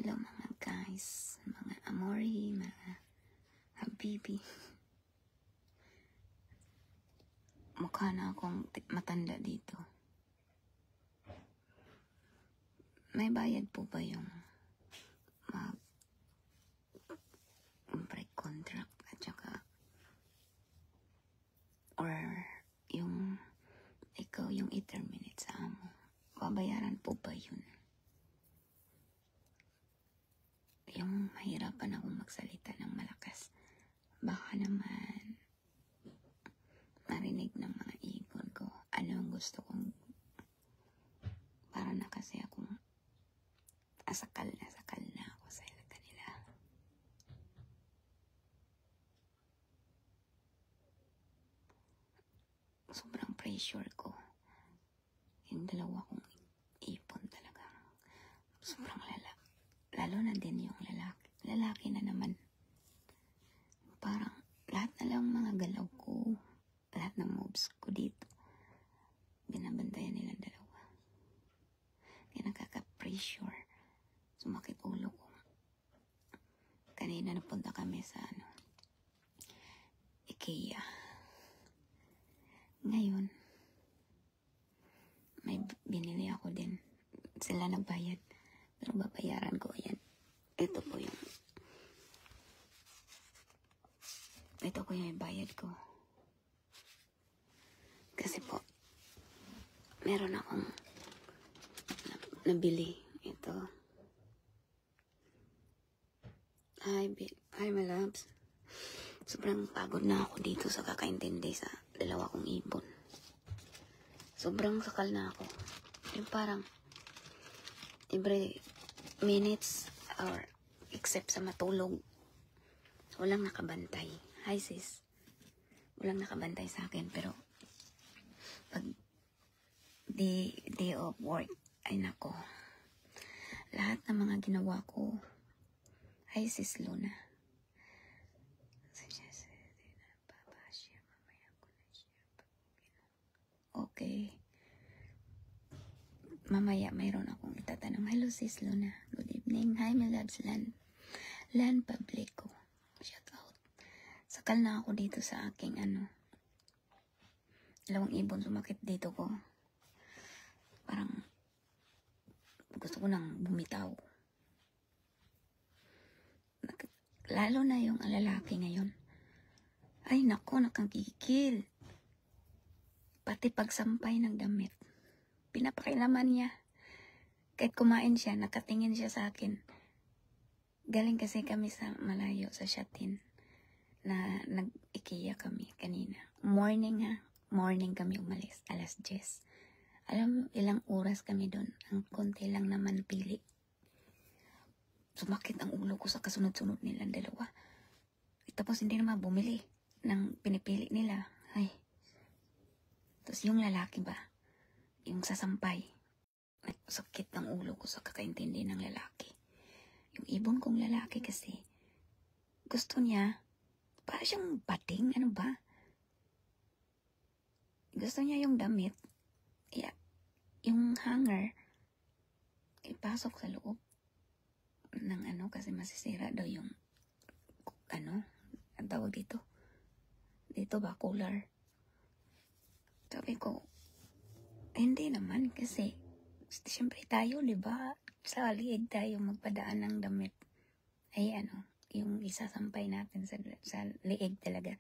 Hello mga guys, mga amori, mga habibi. Mukha na akong matanda dito. May bayad po ba yung break contract at saka or yung ikaw yung i-terminate sa amo? Babayaran po ba yun? Yung mahirapan akong magsalita ng malakas. Baka naman marinig ng mga ibon ko ano ang gusto kong, para na kasi akong sakal na ako sa kanila. Sobrang pressure ko. Yung dalawa kong ipon talaga sobrang lalo na din yung lalaki na naman. Parang lahat na lang mga galaw ko, lahat ng moves ko dito, binabantayan nilang dalawa. Kaya nakaka-pressure, sumakit ulo ko. Kanina napunta kami sa IKEA. Ngayon may binili ako din. Sila nagbayad, pero babayaran ko. Yan, ito po yung bayad ko. Kasi po meron akong nabili. Ito. Hi my loves. Sobrang pagod na ako dito sa kakaintindi sa dalawa kong ibon. Sobrang sakal na ako. Yung parang every minutes or except sa matulog, walang nakabantay. Hi sis. Walang nakabantay sa akin, pero pag day of work, ay nako. Lahat ng mga ginawa ko. Hi sis Luna. Okay. Mamaya mayroon akong itatanong. Hello sis Luna. Good evening. Hi my loves Lan Publico. Shout out. Sakal na ako dito sa aking dalawang ibon, sumakit dito ko. Parang gusto ko nang bumitaw. Lalo na yung lalaki ngayon. Ay nako, nakangkikil. Pati pagsampay ng damit, pinapakilaman niya. Kahit kumain siya, nakatingin siya sa akin. Galing kasi kami sa malayo, sa Shatin, na nag-IKEA kami kanina. Morning kami umalis, 10:00. Alam mo, ilang oras kami doon. Ang konti lang naman pili. Sumakit ang ulo ko sa kasunod-sunod nilang dalawa. Tapos hindi naman bumili ng pinipili nila. Ay. Tapos yung lalaki ba, yung sasampay, sakit ng ulo ko sa kakaintindi ng lalaki. Yung ibon kong lalaki kasi, gusto niya, para siyang bating, ano ba? Gusto niya yung damit, yung hanger, ipasok sa loob ng kasi masisira daw yung, ang tawag dito? Dito ba, cooler? Sabi ko, hindi naman kasi siyempre tayo, di ba? Sa liig tayo magpadaan ng damit. Ay yung isasampay natin sa liig talaga.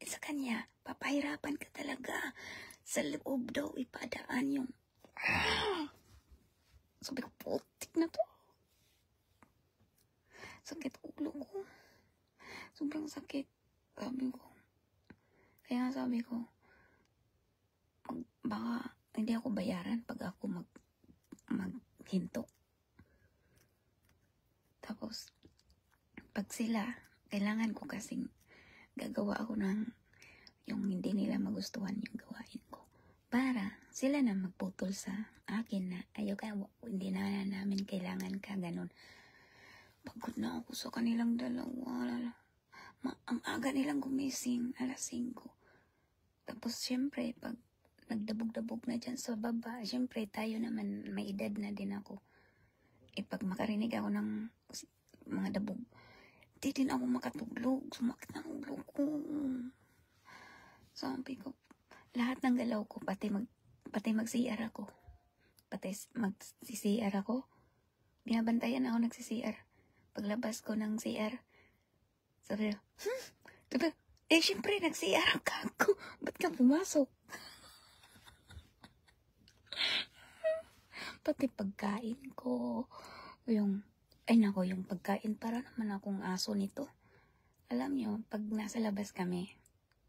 Sa kanya, papahirapan ka talaga. Sa loob daw ipadaan yung sabi ko, putik na to. Sakit ulo ko. Sobrang sakit. Sabi ko, baka hindi ako bayaran pag ako maghinto. Tapos pag sila, kailangan ko kasing gagawa ako ng yung hindi nila magustuhan yung gawain ko, para sila na magputol sa akin na hindi na namin kailangan ka, ganun. Pagod na ako sa kanilang dalawa. Ang aga nilang gumising, 5:00. Tapos syempre pag nagdabog-dabog na dyan sa baba, syempre tayo naman may edad na din ako. pag makarinig ako ng mga dabog, di din ako makatulog. Sumakit ang ulo ko. Sabi ko, lahat ng galaw ko, pati mag-CR ako. Pati mag-CR ako. Binabantayan ako nag-CR. Paglabas ko ng CR, sabi ko, syempre, nag-CR ka ako. Ba't ka pumasok? Pati pagkain ko, yung pagkain, para naman akong aso nito. Alam nyo, pag nasa labas kami,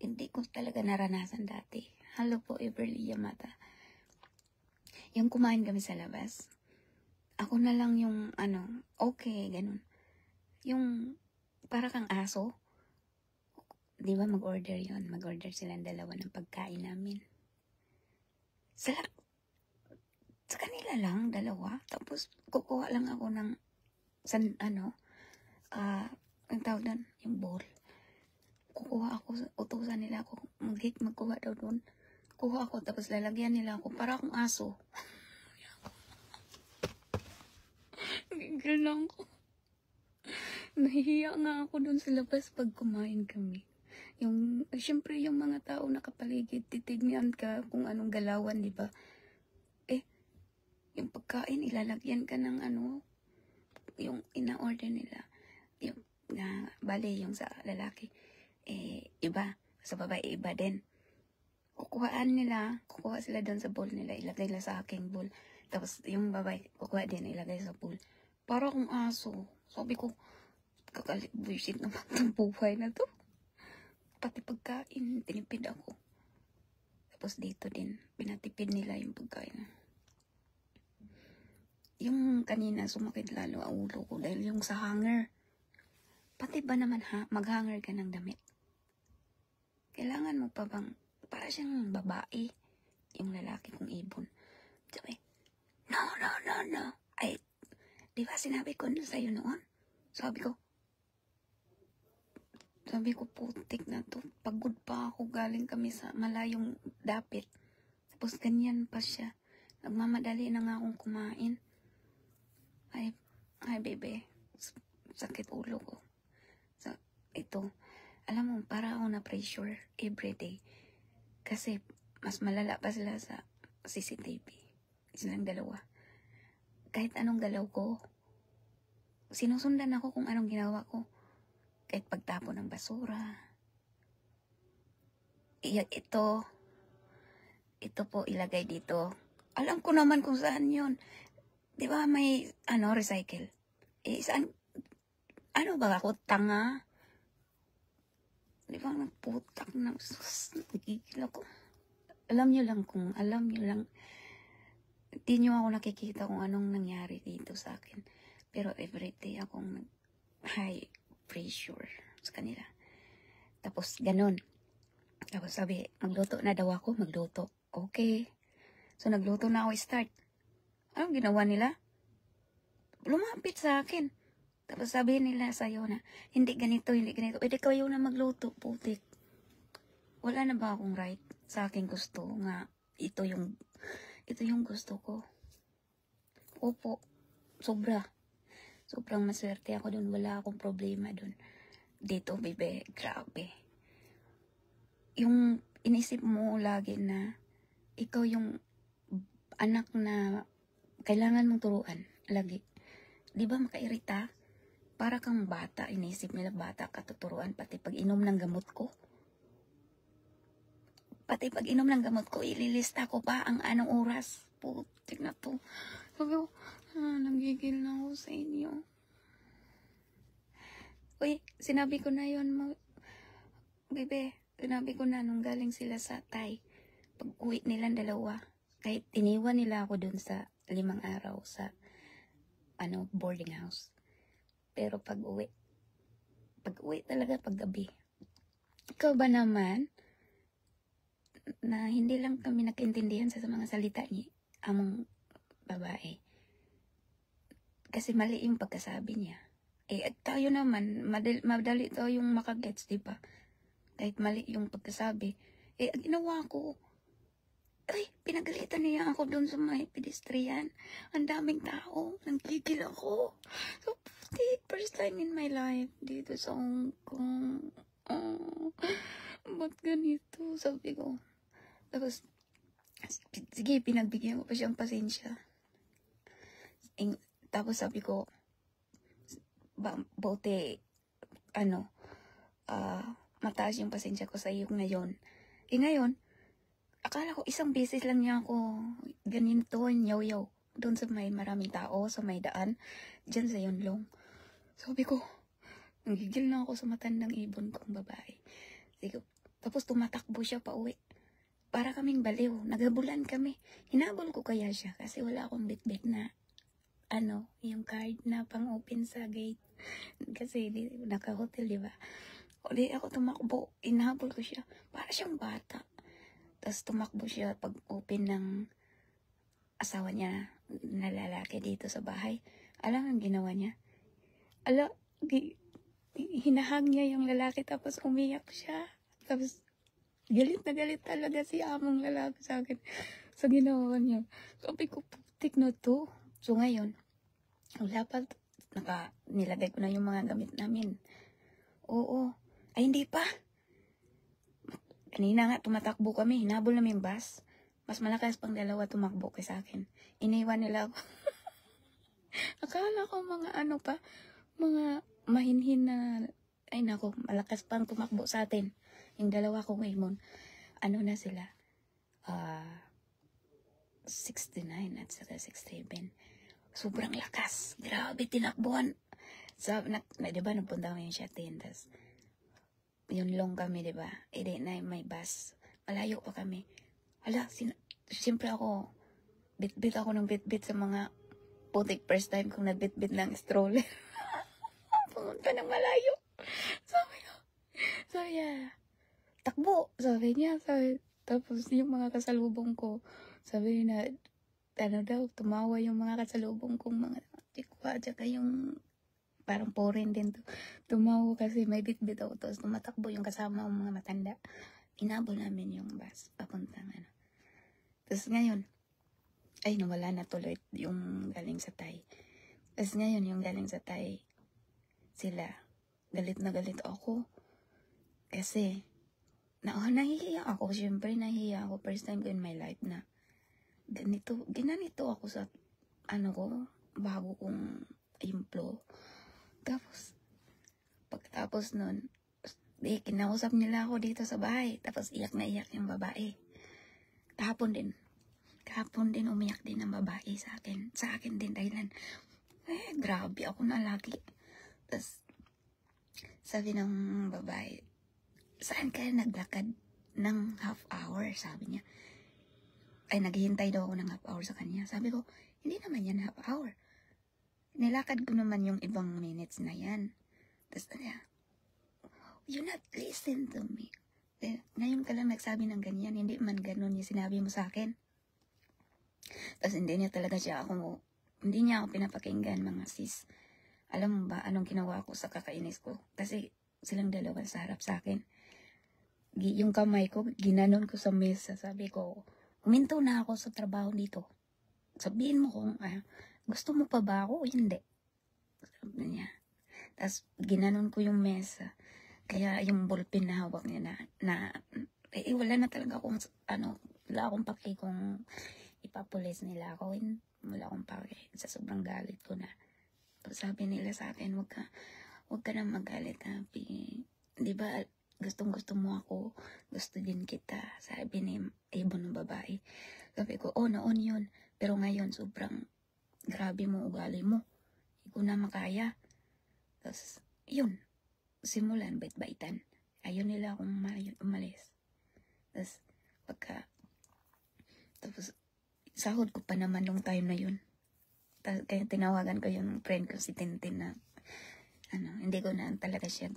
hindi ko talaga naranasan dati. Hello po, Everly Yamata. Yung kumain kami sa labas, ako na lang yung, okay, ganun. Yung, para kang aso, di ba mag-order yun? Mag-order silang dalawa ng pagkain namin. Sa kanila lang, dalawa. Tapos, kukuha lang ako ng, ang tawag doon, yung bowl. Kukuha ako, utusan nila ako, magkuha daw doon. Kuha ako, tapos lalagyan nila ako, para akong aso. Gigil lang ko. Nahihiya nga ako doon sa labas pag kumain kami. Siyempre yung mga tao nakapaligid, titignan ka kung anong galawan, di ba? Yung pagkain, ilalagyan ka ng yung ina-order nila. Bali, yung sa lalaki, iba. Sa babae, iba din. Kukuha sila doon sa bowl nila, ilagay nila sa aking bowl. Tapos yung babae, kukuha din, ilagay sa bowl. Para akong aso. Sabi ko, buisit naman itong buhay na to. Pati pagkain, tinipid ako. Tapos dito din, pinatipid nila yung pagkain. Yung kanina, sumakit lalo ang ulo ko dahil yung sa hanger. Pati ba naman mag-hanger ka ng damit? Kailangan mo pa bang, para siyang babae, yung lalaki kong ibon. Sabi, no. Ay, di ba sinabi ko sa'yo noon? Sabi ko, putik na to. Pagod pa ako, galing kami sa malayong dapit. Tapos ganyan pa siya. Nagmamadali na nga akong kumain. Ay, bebe, sakit ulo ko. So, ito, alam mo, para ako na pressure everyday. Kasi, mas malala pa sila sa CCTV. Silang dalawa. Kahit anong galaw ko, sinusundan ako kung anong ginawa ko. Kahit pagtapon ng basura. Ito po ilagay dito. Alam ko naman kung saan yun. Di ba may, recycle? Saan, ba ako, tanga? Di ba nagputak na, nagigil ako. Alam nyo lang, hindi nyo ako nakikita kung anong nangyari dito sa akin. Pero everyday akong high pressure sa kanila. Tapos, ganun. Tapos sabi, magluto na daw ako, magluto. Okay. So, nagluto na ako, start. Anong ginawa nila? Lumapit sa akin. Tapos sabihin nila sa'yo na, hindi ganito. Pwede kayo na magluto, putik. Wala na ba akong right sa aking gusto nga ito yung gusto ko? Opo, sobrang maswerte ako dun. Wala akong problema dun. Dito, bebe, grabe. Yung inisip mo lagi na ikaw yung anak na kailangan mong turuan lagi. Di ba makairita? Para kang bata, inisip nila bata ka tuturuan, pati pag inom ng gamot ko. Ililista ko pa ang anong oras. Putik na to. Sabi ko, nagigil na ako sa inyo. Uy, sinabi ko na yun mo. Bebe, sinabi ko na nung galing sila sa Thai. Pag uwi nilang dalawa, kahit iniwan nila ako dun sa 5 araw sa boarding house. Pero pag uwi talaga pag gabi. Ikaw ba naman, na hindi lang kami nakaintindihan sa mga salita niya, among babae. Kasi mali yung pagkasabi niya. Tayo naman, madali tayong makagets, di ba? Kahit mali yung pagkasabi. Ang ginawa ko, Ay, pinagalitan niya ako doon sa may pedestrian. Ang daming tao. Nanggigil ako. So, first time in my life dito sa Hong Kong. Oh, ba't ganito? Sabi ko. Tapos, sige, pinagbigyan ko pa siyang pasensya. Tapos sabi ko, buti, mataas yung pasensya ko sa iyo ngayon. Ngayon, akala ko isang beses lang niya ako ganito, yaw-yaw. Doon sa may maraming tao, sa may daan, dyan sa Yonlong. Sabi ko, nanggigil na ako sa matandang ibon kong babae. Sige, tapos tumatakbo siya pa uwi. Para kaming baliw, nagabulan kami. Hinabol ko kaya siya kasi wala akong bit-bit na yung card na pang-open sa gate. Kasi naka-hotel, di ba? Uli ako tumakbo, inahabol ko siya. Para siyang bata. Tapos tumakbo siya pag-open ng asawa niya na lalaki dito sa bahay. Alam ang ginawa niya? Hinahag niya yung lalaki tapos umiyak siya. Tapos galit na galit talaga si among lalaki sa akin sa ginawa niya. Sabi ko, putik na to. So ngayon, wala pa, nilagay ko na yung mga gamit namin. Oo. Ay, hindi pa. Kanina nga, tumatakbo kami. Hinabol namin bus. Mas malakas pang dalawa tumakbo kay sa akin. Iniwan nila ako. Akala ko mga mahinhin na, ay nako, malakas pang tumakbo sa atin. Yung dalawa kong imon, na sila? 69 at saka 67. Sobrang lakas. Grabe, tinakbuhan. Diba, napunta kami yung Shatin. Tas, yun long kami, diba? Edi na may bus. Malayo pa kami. Siyempre ako, bit-bit ako ng bit-bit sa mga putik first time kong nagbit-bit ng stroller. Pumunta ng malayo. So yeah. Takbo, sabi niya. Tapos yung mga kasalubong ko, sabi na, tumawa yung mga kasalubong kong mga tikwa, tsaka yung parang foreign din to. Tumawa kasi may bit-bit ako. Tapos tumatakbo yung kasama ng mga matanda. Inabol namin yung bus, papuntang Tapos ngayon, ay nawala na tuloy yung galing sa Thai. Tapos ngayon, yung galing sa Thai, sila, galit na galit ako. Kasi, nahihiya ako. Siyempre, nahihiya ako. First time in my life na ginanito ako sa, bago kong implo. Tapos, pagkatapos nun, kinausap nila ako dito sa bahay. Tapos, iyak na iyak yung babae. Kahapon din, umiyak din ang babae sa akin. Sa akin din, dahilan. Grabe ako na lagi. Tapos, sabi ng babae, saan ka naglakad ng half hour? Sabi niya. Ay, naghihintay daw ako ng half hour sa kanya. Sabi ko, hindi naman yan half hour. Nilakad ko naman yung ibang minutes na yan. Tapos, you not listen to me. Ngayon ka lang nagsabi ng ganyan, hindi man ganun yung sinabi mo sa akin. Tapos, hindi niya ako pinapakinggan, mga sis. Alam mo ba, anong ginawa ko sa kakainis ko? Kasi, silang dalawa sa harap sa akin. Yung kamay ko, ginanon ko sa mesa. Sabi ko, huminto na ako sa trabaho dito. Sabihin mo kung gusto mo pa ba ako o hindi. Sabi niya. Tapos ginanon ko yung mesa. Kaya yung ballpen na hawak niya wala na talaga akong wala akong paki kung ipapulis nila ako. Wala akong paki. Sa sobrang galit ko na. Sabi nila sa akin, wag ka na magalit, happy. Di ba, gustong-gusto mo ako, gusto din kita, sabi ni ibon ng babae. Sabi ko, noon yun. Pero ngayon, sobrang grabe mo ugali mo. Hindi ko na makaya. Tapos, yun. Simulan, bait-baitan. Ayaw nila akong umalis. Tapos, sahod ko pa naman nung time na yun. Kaya tinawagan ko yung friend ko si Tintin na, hindi ko na talaga siya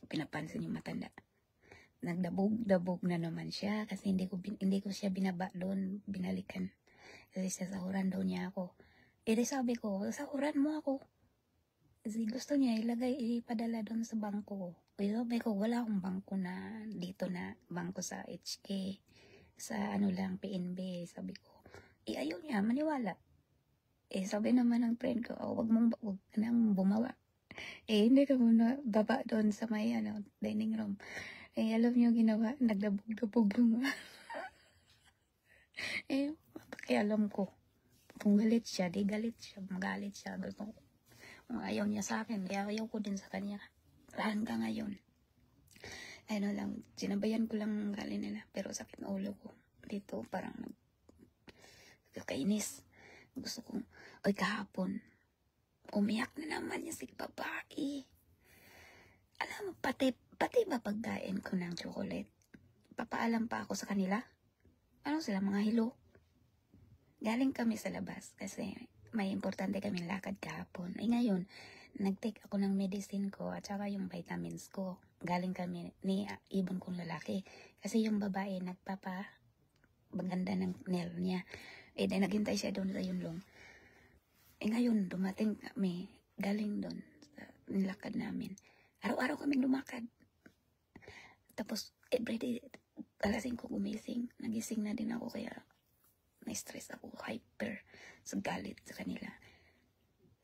pinapansin yung matanda. Nagdabog na naman siya kasi hindi ko siya binaba doon, binalikan. Kasi sasahuran daw niya ako. Sabi ko, sahuran mo ako. Kasi gusto niya ipadala doon sa bangko. Sabi ko, wala akong bangko na dito na bangko sa HK. sa ano lang, PNB. Sabi ko, ayaw niya, maniwala. Sabi naman ng friend ko, wag ka nang bumawa. Hindi ka muna baba doon sa may dining room. Alam niyo ginawa, naglabog-labog yung pakialam ko. Kung galit siya, di galit siya, magalit siya. Gusto ko, kung ayaw niya sa akin, kaya ayaw ko din sa kanya. Hanggang ngayon. Sinabayan ko lang galing nila, pero sakit na ulo ko. Dito, parang kakainis. Gusto ko, kahapon, umiyak na naman niya si babae. Alam mo, pati ba pagkain ko ng chocolate, papaalam pa ako sa kanila? Ano sila, mga hilo? Galing kami sa labas kasi may importante kaming lakad kahapon. Ngayon, nag-take ako ng medicine ko at saka yung vitamins ko. Galing kami ni ibon kong lalaki. Kasi yung babae maganda ng nail niya. Naghintay siya doon sa yunlong. Ngayon, dumating kami galing doon sa nilakad namin. Araw-araw kaming lumakad. Tapos, everyday, alas 5 gumising. Nagising na din ako kaya na-stress ako, hyper sa galit sa kanila.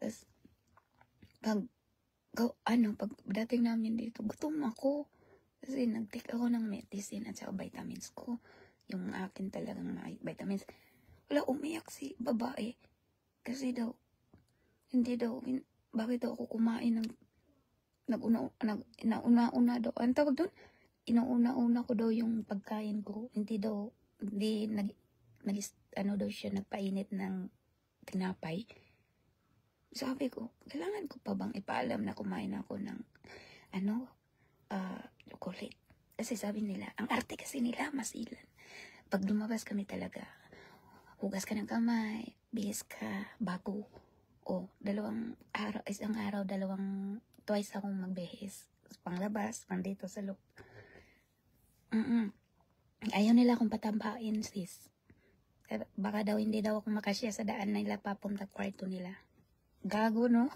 Tapos, pag dating namin dito, gutom ako. Kasi nag-take ako ng medicine at saka vitamins ko. Yung akin talagang vitamins. Wala, umiyak si babae. Kasi daw, bakit daw ako kumain ng inauna daw. Ang tawag doon, inauna-una ko daw yung pagkain ko. Hindi daw nagpainit ng tinapay. Sabi ko, kailangan ko pa bang ipaalam na kumain ako ng chocolate? Kasi sabi nila, ang arte kasi nila, masilan. Pag lumabas kami talaga, hugas ka ng kamay, bihis ka, bago. Isang araw, twice akong magbihis. Panglabas, pandito sa loob. Ayaw nila akong patambain, sis. Baka daw hindi daw ako makasya sa daan nila papunta kwarto nila. Gago, no?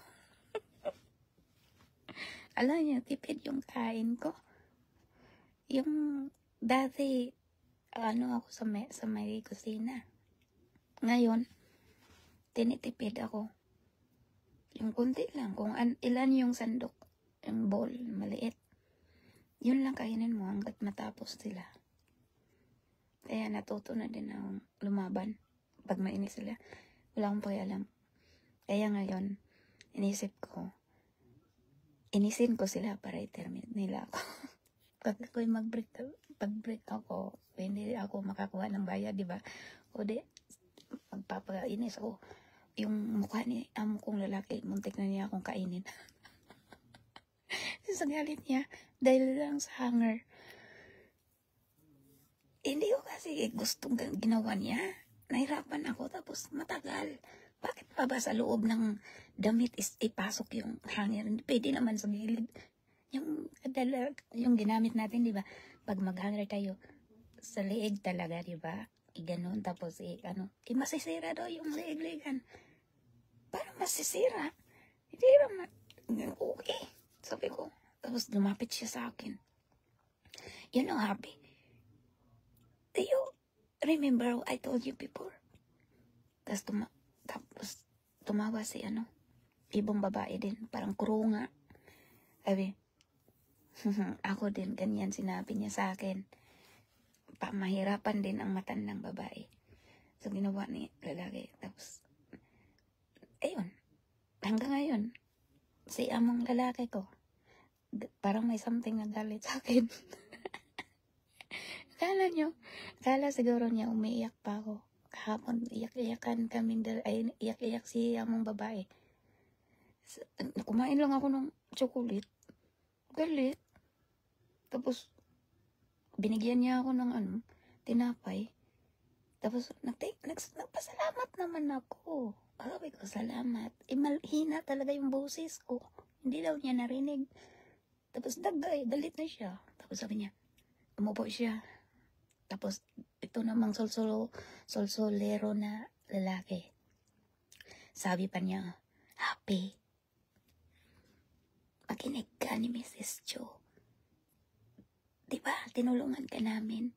Alam niyo, tipid yung kain ko. Yung dati, ako sa may kusina. Ngayon, tinitipid ako. Yung kunti lang, kung ilan yung sandok, yung bowl, maliit. Yun lang kainin mo hanggat matapos sila. Kaya natuto na din akong lumaban. Pag mainis sila, wala akong pakialam. Kaya ngayon, inisin ko sila para i-terminate nila ako. Pag ako'y pag-break ako, hindi ako makakuha ng bayad, di ba? O di, magpapainis ako. Yung mukha ni amo kong lalaki, muntik na niya akong kainin. Sa galit niya, dahil lang sa hanger. Hindi ko kasi gustong ginawa niya. Nahirapan ako, tapos matagal. Bakit pa ba sa loob ng damit ipasok yung hanger? Pwede naman sa gilid. Yung ginamit natin, di ba? Pag mag-hanger tayo, sa leeg talaga, di ba? Ganon, tapos masisira daw yung leeg-leegan. Paano masisira? Hindi naman, okay. Sabi ko, tapos lumapit siya sa akin. Yun ang happy. Do you remember what I told you before? Tapos tumawa si ibang babae din, parang kurunga. Sabi, ako din, ganyan sinabi niya sa akin. Mahirapan din ang matandang babae. So, ginawa ni lalaki. Tapos, ayun. Hanggang ngayon, si among lalaki ko, parang may something na galit sa akin. Kala siguro niya umiiyak pa ako. Kahapon, iyak-iyakan kami, iyak-iyak si among babae. Kumain lang ako ng chocolate. Galit. Tapos, binigyan niya ako ng tinapay. Tapos, nagpasalamat naman ako. Sabi ko, salamat. Malhina talaga yung boses ko. Hindi daw niya narinig. Tapos, galit na siya. Tapos sabi niya, umupo siya. Tapos, ito namang solsolero na lalaki. Sabi pa niya, happy. Makinig ka ni Mrs. Cho. Diba, tinulungan ka namin.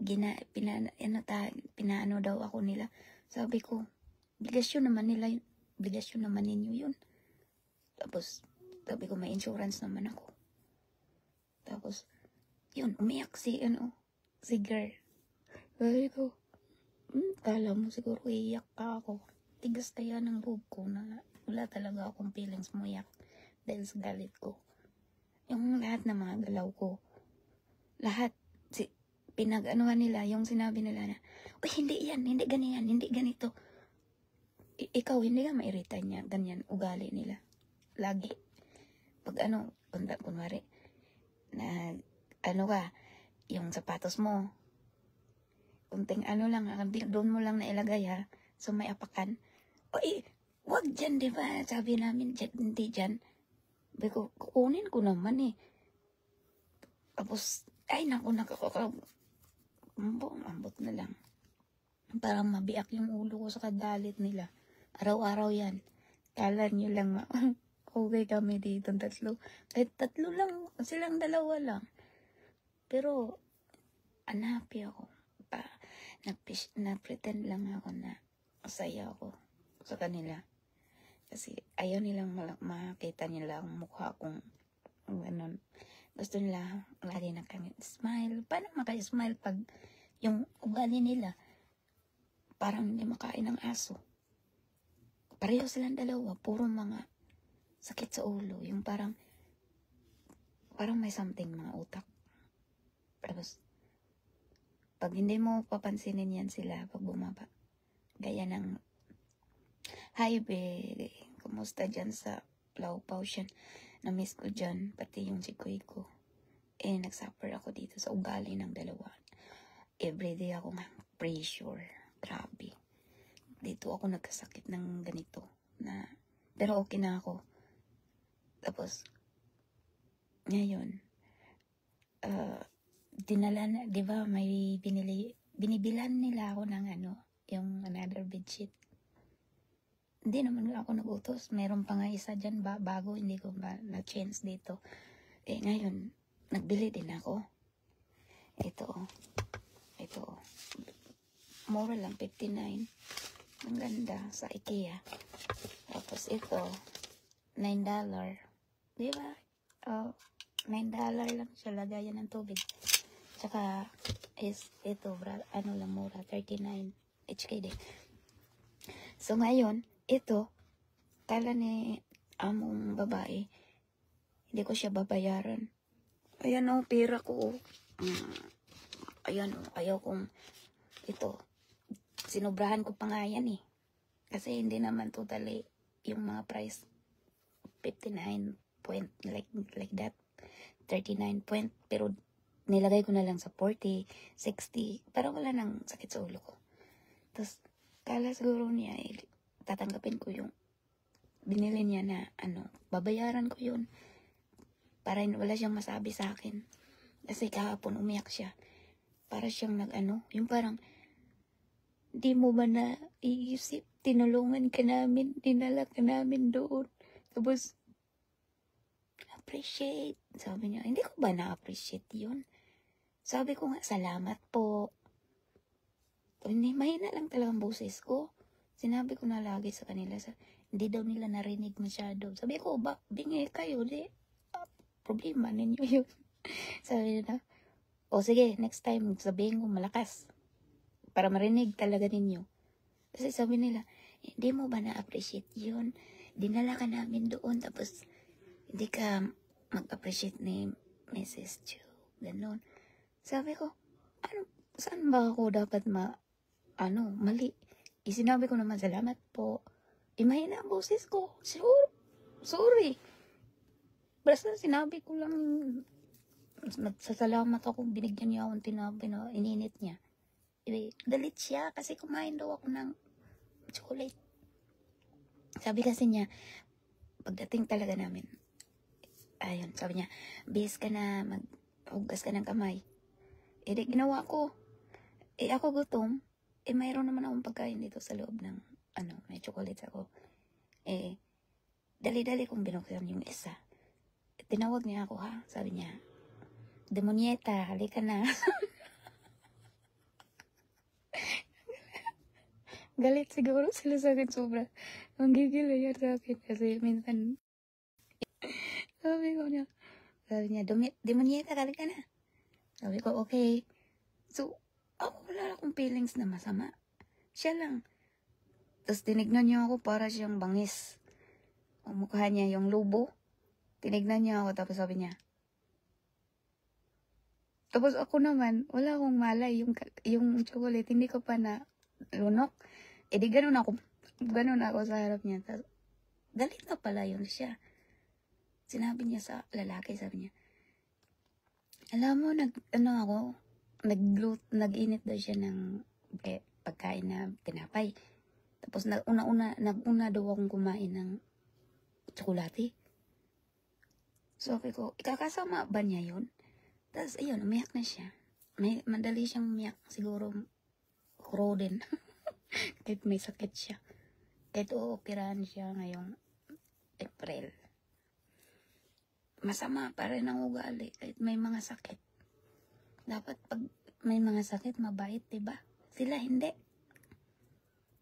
pinaano daw ako nila. Sabi ko, obligasyon naman nila yun. Obligasyon naman ninyo yun. Tapos, sabi ko, may insurance naman ako. Tapos, yun, umiyak si girl. Sabi ko, kala mo siguro iiyak ka ako. Tigas kaya ng loob ko na wala talaga akong feelings mo iyak dahil sa galit ko. Yung lahat ng mga galaw ko, lahat, pinag-anuhan nila, yung sinabi nila na, uy, hindi yan, hindi ganyan, hindi ganito. Ikaw, hindi ka mairita niya, ganyan, ugali nila. Lagi. Pag kunwari, na, ka, yung sapatos mo, kunting lang, doon mo lang nailagay ha, so may apakan. Uy, wag dyan, di ba? Sabi namin, hindi dyan. Sabi ko, kukunin ko naman eh. Tapos, ay naku, ambot na lang. Parang mabiak yung ulo ko sa kadalit nila. Araw-araw yan. Kala nyo lang, okay kami dito, tatlo. Kahit tatlo lang, silang dalawa lang. Pero, unhappy ako. Na-pretend lang ako na masaya ako sa kanila. Kasi ayaw nilang makita nila ang mukha kong ganun. Gusto nila lagi na kami smile. Paano maka-smile pag yung ugali nila parang hindi makain ng aso? Pareho silang dalawa. Puro mga sakit sa ulo. Yung parang may something mga utak. Tapos pag hindi mo papansinin yan sila pag bumaba. Gaya ng hi be, kumusta dyan sa Laupaw siya? Na-miss ko dyan, pati yung chikoy ko. Nagsuffer ako dito sa ugali ng dalawa. Everyday ako pressure. Grabe. Dito ako nagkasakit ng ganito. Pero okay na ako. Tapos, ngayon, dinala na, di ba, may binibilan nila ako ng yung another bedsheet. Hindi naman ako nagutos. Meron pa nga isa dyan bago, hindi ko ba na-change dito. Ngayon, nagbili din ako. Ito. Mura lang, 59. Ang ganda sa IKEA. Tapos ito, $9. Di ba? $9 lang siya, lagayan ng tubig. Tsaka, ito, lang mura, 39 HKD. So, ngayon, ito, kala ni among babae, hindi ko siya babayaran. Ayan pera ko. Ayan ayaw kong, ito, sinobrahan ko pa nga yan eh. Kasi hindi naman totally yung mga price, 59 point, like that, 39 point, pero nilagay ko na lang sa 40, 60, para wala nang sakit sa ulo ko. Tapos, kala siguro niya, tatanggapin ko yung binili niya na babayaran ko yun para wala siyang masabi sa akin. Kasi kahapon umiyak siya. Para siyang yung parang, di mo ba na iisip, tinulungan ka namin, dinala ka namin doon. Tapos, appreciate. Sabi niya, hindi ko ba na-appreciate yun? Sabi ko nga, salamat po. Hindi, mahina lang talagang boses ko. Sinabi ko na lagi sa kanila, hindi daw nila narinig masyado. Sabi ko, bingi kayo, problema ninyo yun. Sabi nila, sige, next time, sabihin ko malakas. Para marinig talaga ninyo. Kasi sabi nila, hindi mo ba na-appreciate yun? Dinala ka namin doon, tapos hindi ka mag-appreciate ni Mrs. Chu. Ganon. Sabi ko, saan ba ako dapat mali? Sinabi ko naman, salamat po. Mahina ang boses ko. Sorry. Basta sinabi ko lang, nagsasalamat ako, binigyan niya akong tinabi na ininit niya. Galit siya kasi kumain daw ako ng chocolate. Sabi kasi niya, pagdating talaga namin, ayun, sabi niya, bis ka na, maghugas ka ng kamay. Ginawa ko. Ako gutom. Mayroon naman akong pagkain dito sa loob ng, may chocolate ako. Dali-dali kong binuksan yung isa. Tinawag niya ako, ha? Sabi niya, Demonieta, halika na. Galit siguro sila sa akin sobra. Manggigil na yan sa akin kasi minsan, sabi ko niya, demonyeta ka na. Sabi ko, okay. So, ako wala akong feelings na masama. Siya lang. Tapos tinignan niya ako para siyang bangis. Ang mukha niya yung lobo. Tinignan niya ako tapos sabi niya. Tapos ako naman, wala akong malay. Yung chocolate, hindi ko pa na lunok. E di ganun ako sa harap niya. Tapos, galit na pala yun siya. Sinabi niya sa lalaki, sabi niya, alam mo, nag-init daw siya ng pagkain na tinapay. Tapos nag-una daw akong kumain ng tsokolate. So, sabi ko, ikakasama ba niya yun? Tapos, ayun, umiyak na siya. Madali siyang umiyak. Siguro, kuro din. Kahit may sakit siya. Kahit operahan siya ngayong April. Masama pa rin ang ugali kahit may mga sakit. Dapat pag may mga sakit, mabait, diba? Sila hindi.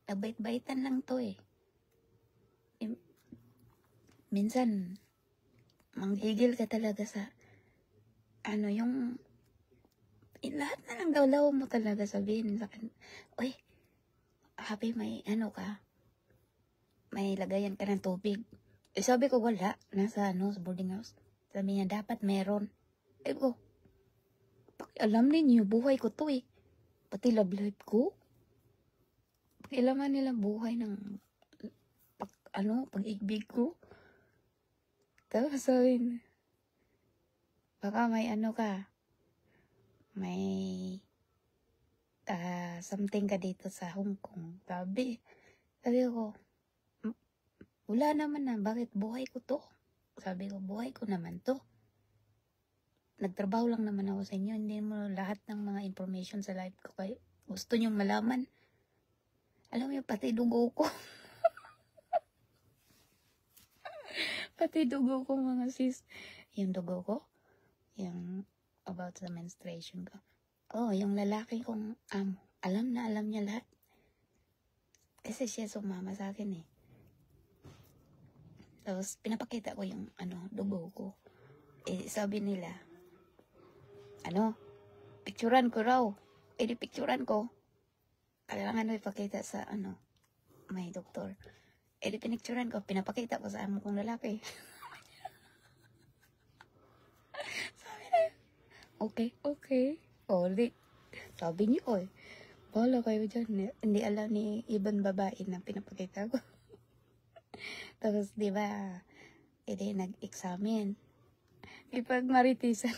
Nabait-baitan lang to eh. Minsan, manggigil ka talaga sa lahat na lang daw mo talaga sabihin sa akin. Uy, happy may ka? May lagayan ka ng tubig. Eh, sabi ko wala. Nasa sa boarding house. Sabi niya, dapat meron. Eh ko, alam ninyo, buhay ko to eh. Pati love life ko. Pakialaman nila buhay ng pag-ibig ko. Tapos sabihin, baka may ka, may something ka dito sa Hong Kong. Sabi ko, wala naman na, bakit buhay ko to? Sabi ko, buhay ko naman to. Nagtrabaho lang naman ako sa inyo, hindi mo lahat ng mga information sa life ko kayo gusto nyong malaman. Alam mo, pati dugo ko. Pati dugo ko, mga sis. Yung dugo ko, yung about sa menstruation ko. Oh, yung lalaki kong alam niya lahat. Kasi siya sumama sa akin eh. Tapos, pinapakita ko yung, dugo ko. Eh, sabi nila, picturean ko raw. Eh, di picturean ko. Kailangan na ipakita sa, may doktor. Eh, di pinicturean ko, pinapakita ko sa amo kong lalaki. Sabi na, okay. O, di, sabi niyo, bahala kayo dyan. Hindi alam ni ibang babae na pinapakita ko. Tapos, di ba, edi nag-examine. Ipag-maritisan.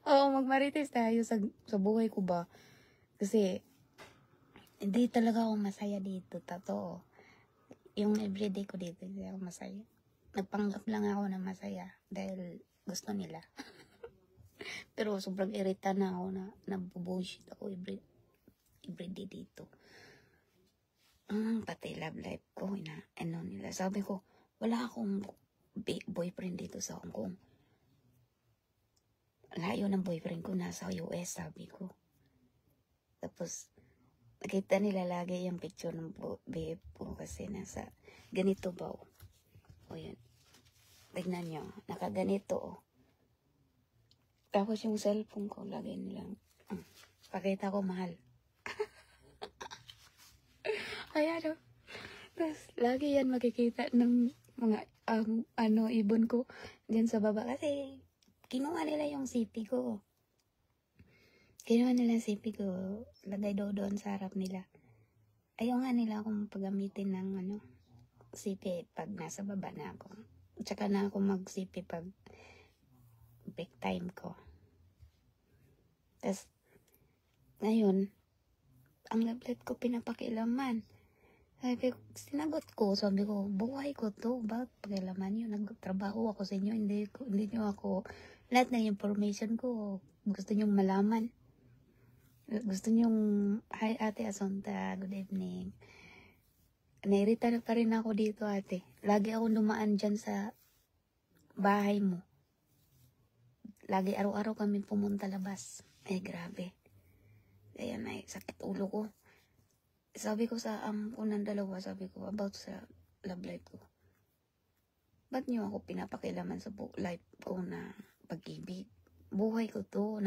Oo, mag-maritis tayo sa buhay ko ba. Kasi, hindi talaga ako masaya dito, totoo. Yung everyday ko dito, hindi ako masaya. Nagpanggap lang ako na masaya dahil gusto nila. Pero sobrang irita na ako na nabubullshit ako everyday dito. Pati love life ko, nila. Sabi ko, wala akong boyfriend dito sa Hong Kong. Layo ng boyfriend ko, nasa US, sabi ko. Tapos, nakita nila lagi yung picture ng babe ko kasi nasa ganito ba o yun. Tignan nyo, nakaganito Tapos yung cellphone ko, lagi nilang, pakita ko mahal. Ayan Tapos, lagi yan makikita ng mga, ibon ko dyan sa baba. Kasi, kinuha nila yung CP ko. Lagay doon sa harap nila. Ayaw nga nila akong paggamitin ng, CP pag nasa baba na ako. Tsaka na ako mag-CP pag break time ko. Tapos, ngayon, ang lablet ko pinapakialaman. Sinagot ko, sabi ko, buhay ko to, bakit pakialaman nyo? Nagtrabaho ako sa inyo, hindi nyo ako, lahat ng information ko, gusto nyong malaman. Gusto nyong, hi Ate Asonta, good evening. Nairita na pa rin ako dito, ate. Lagi ako dumaan dyan sa bahay mo. Lagi araw-araw kami pumunta labas. Grabe. Ayan sakit ulo ko. sabi ko sa ko ng dalawa, sabi ko about sa love life ko. Ba't niyo ako pinapakilaman sa life ko na pag-ibig? Buhay ko to.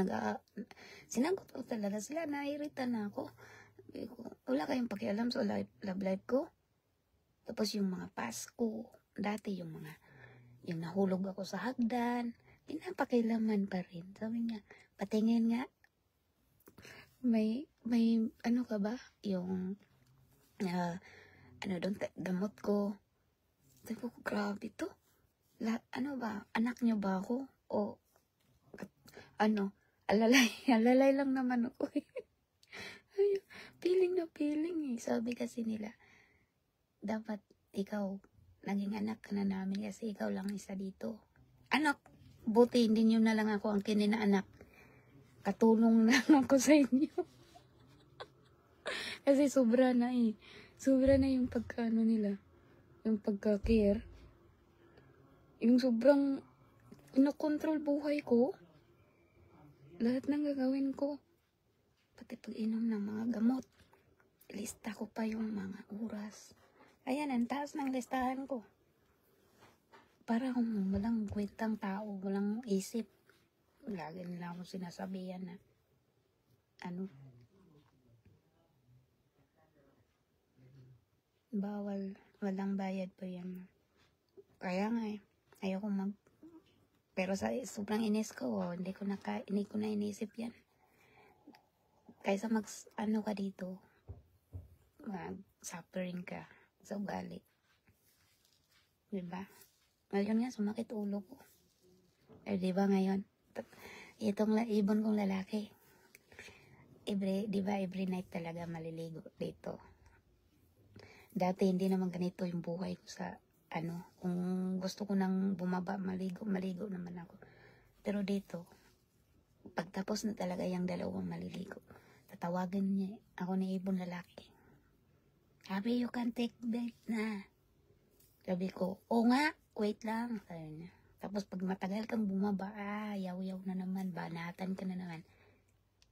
Sinagot ko talaga sila. Nairita na ako. Sabi ko, wala kayong pakialam sa love life ko. Tapos yung mga past ko. Dati yung nahulog ako sa hagdan. Pinapakilaman pa rin. Sabi niya, patingin nga. May ano ka ba? Yung, doon, gamot ko. Sabi ko, grabe to. Ano ba? Anak niyo ba ako? O, alalay lang naman ako. Feeling na feeling eh. Sabi kasi nila, dapat ikaw, naging anak ka na namin kasi ikaw lang isa dito. Anak, buti hindi nyo na lang ako ang kininaanak. Katulong na lang ako sa inyo. Kasi sobra na eh. Sobra na yung pagkaano nila. Yung pagka-care. Yung sobrang inokontrol buhay ko. Lahat ng gagawin ko. Pati pag-inom ng mga gamot. Lista ko pa yung mga oras. Ayan, ang taas ng listahan ko. Para akong walang kwentang tao, walang isip. Lagi nila ako sinasabihan na, bawal, walang bayad pa yan. Kaya nga eh, ayoko pero sa sobrang inis ko, hindi ko na inisip yan. Kaysa ka dito, suffering ka sa ugali. Diba? Ngayon nga, sumakit ulo ko. Diba ngayon? Itong ibon kong lalaki. Every night talaga maliligo dito. Dati hindi naman ganito yung buhay ko sa kung gusto ko nang bumaba, maligo naman ako. Pero dito, pagtapos na talaga yung dalawang maliligo, tatawagan niya ako ni ibon lalaki. Sabi, you can take bath na. Sabi ko, o nga, wait lang. Sabi niya. Tapos pag matagal kang bumaba, yaw-yaw na naman, banatan ka na naman.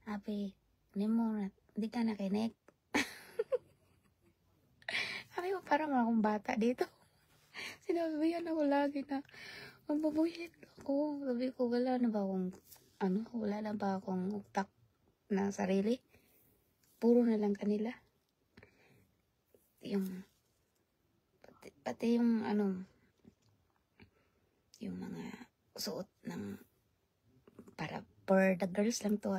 Sabi, hindi ka nakinig. Sabi ko, parang akong bata dito. Sinabihan ako lagi na, mabubuhit ako. Sabi ko, wala na ba akong utak na sarili? Puro na lang kanila. Pati yung yung mga suot ng para for the girls lang to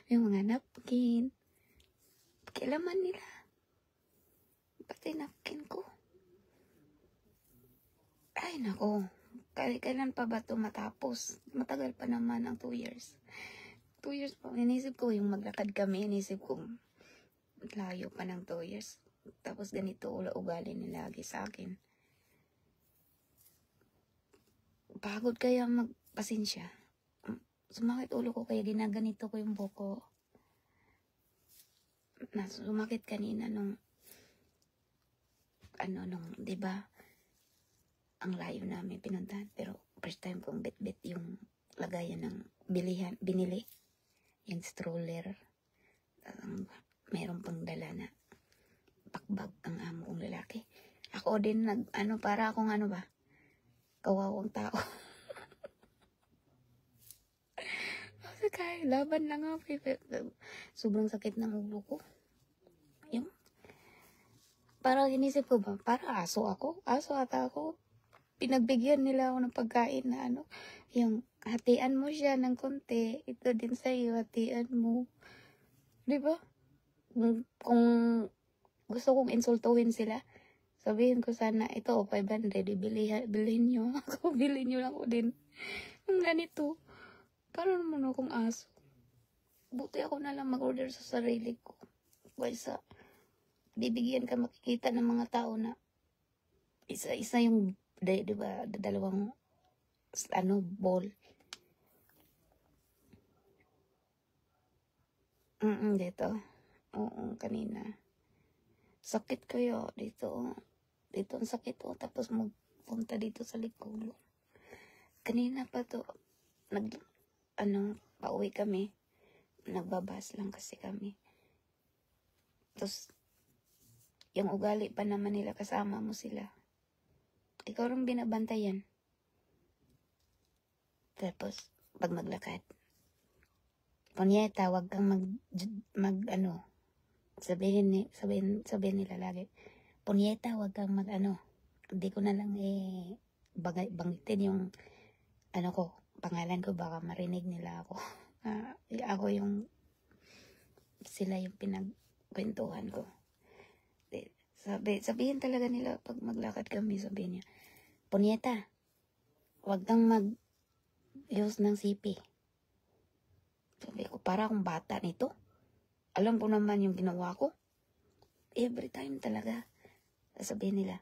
yung mga napkin, pakialaman nila, pati napkin ko. Ay nako, kailan pa ba to matapos? Matagal pa naman ang 2 years. 2 years pa. Inisip ko yung maglakad kami, inisip ko layo pa ng 2 years. Tapos ganito ugali nila lagi sa akin. Pagod kaya magpasensya. Sumakit ulo ko kaya ginaganito ko yung buko. Sumakit kanina nung 'di ba? Ang layo namin pinuntahan, pero first time kong bit-bit yung lagayan ng binili. Yung stroller. Meron pang dala na pakbag ang amo kong lalaki. Ako din para akong kawawang tao. Kaya laban lang ako. Sobrang sakit ng ulo ko. Yung, parang inisip ko ba, para aso ata ako. Pinagbigyan nila ako ng pagkain na yung hatian mo siya ng konti, ito din sa'yo, hatian mo. Diba? Kung gusto kong insultuhin sila, sabihin ko sana, ito 500, bilhin nyo. Bilhin nyo lang ako din. Yung ganito. Para naman akong aso. Buti ako na lang mag-order sa sarili ko. Kaysa bibigyan ka makikita ng mga tao na isa-isa yung, diba, dalawang bowl. Dito. Oo, kanina. Sakit kayo dito. Dito ang sakit tapos magpunta dito sa likod. Kanina pa to, pauwi kami. Nagbabas lang kasi kami. Tapos, yung ugali pa naman nila, kasama mo sila. Ikaw rin binabantayan. Tapos, pag maglakad, punyeta, wag kang sabihin nila lagi, punyeta, wag kang hindi ko na lang banggitin yung, pangalan ko, baka marinig nila ako. Ako sila yung pinagkwentuhan ko. Sabihin talaga nila, pag maglakad kami, sabihin niya, punyeta, wag kang use ng sipi. Sabi ko, para akong bata nito. Alam ko naman yung ginawa ko. Every time talaga. Sabihin nila,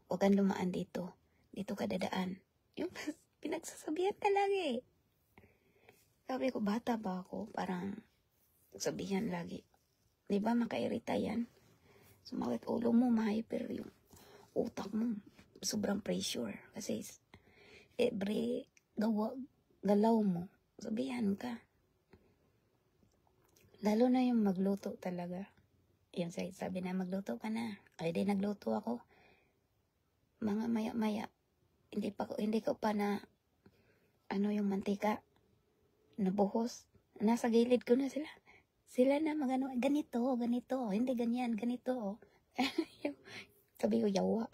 huwag kang lumaan dito. Dito ka dadaan. Yung pinagsasabihan talaga eh. Sabi ko, bata ba ako? Parang sabihan lagi. Diba makairita yan? Sumakit ulo mo, ma-hyper yung utak mo. Sobrang pressure. Kasi every galaw mo, sabihan ka. Lalo na yung magluto talaga. Yung sabi na, magluto ka na. Ay, di nagluto ako. Mga maya-maya, hindi ko pa na, yung mantika, nabuhos. Nasa gilid ko na sila. Sila na ganito, hindi ganyan, ganito. Sabi ko, yawa.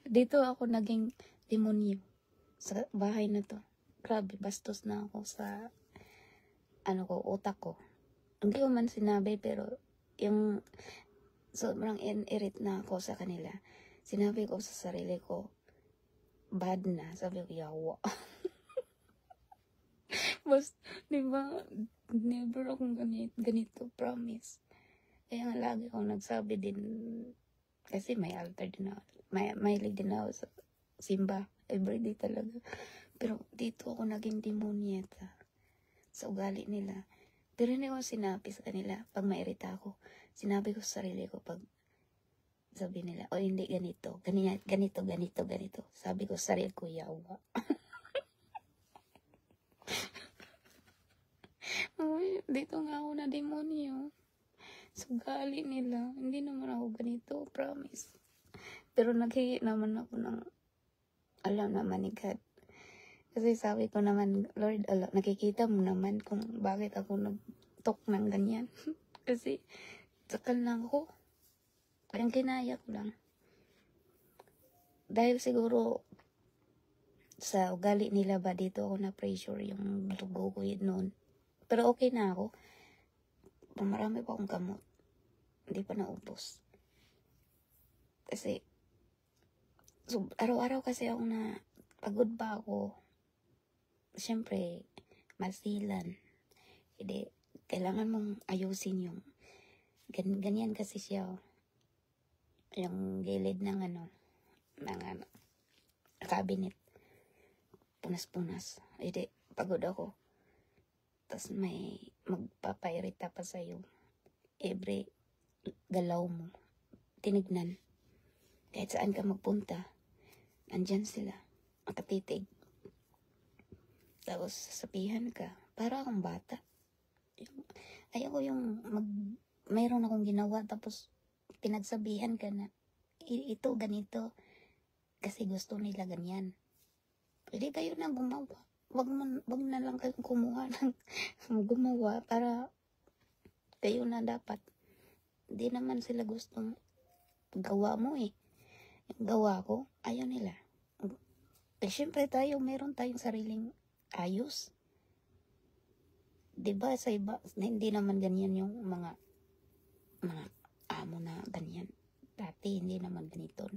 Dito ako naging demonyo sa bahay na to. Grabe, bastos na ako sa utak ko. Hindi ko man sinabi, pero yung sobrang irit na ako sa kanila. Sinabi ko sa sarili ko, bad na. Sabi ko, yawa. Diba, never akong ganito, promise. Kaya nga lagi akong nagsabi din, kasi may altar din ako. Mahilig din ako sa simba. Everyday talaga. Pero dito ako naging demonyeta sa ugali nila. Pero hindi ko sinabi sa kanila pag mairita ako. Sinabi ko sa sarili ko pag sabi nila, hindi ganito. Ganito. Sabi ko sa sarili ko, yawa. Dito nga ako na demonyo. Sa ugali nila. Hindi naman ako ganito, promise. Pero naghingi naman ako ng alam naman ni God. Kasi sabi ko naman, Lord, nakikita mo naman kung bakit ako nagtok ng ganyan. Kasi sakal lang ako. Kayang kinaya ko lang. Dahil siguro sa ugali nila ba dito ako na pressure yung dugo ko yun noon. Pero okay na ako. Marami pa akong gamot. Hindi pa naubos. Kasi araw-araw kasi ako na pagod ba ako. Siyempre, masilan. Hindi, kailangan mong ayusin yung ganyan kasi siya. Yung gilid ng cabinet. Punas-punas. Hindi, pagod ako. Tapos may magpapairita pa sa'yo. Every galaw mo. Tinignan. Kahit saan ka magpunta, andyan sila. Nakatitig. Tapos sasabihan ka, para akong bata. Ayoko yung mayroon akong ginawa, tapos pinagsabihan ka na, ito, ganito. Kasi gusto nila ganyan. Pwede kayo na gumawa. Wag na lang kayong kumuha ng gumawa para kayo na dapat. Hindi naman sila gustong gawa mo eh. Yung gawa ko, ayaw nila. Siyempre meron tayong sariling ayos. Diba sa iba, hindi naman ganyan yung mga amo na ganyan. Dati hindi naman ganito.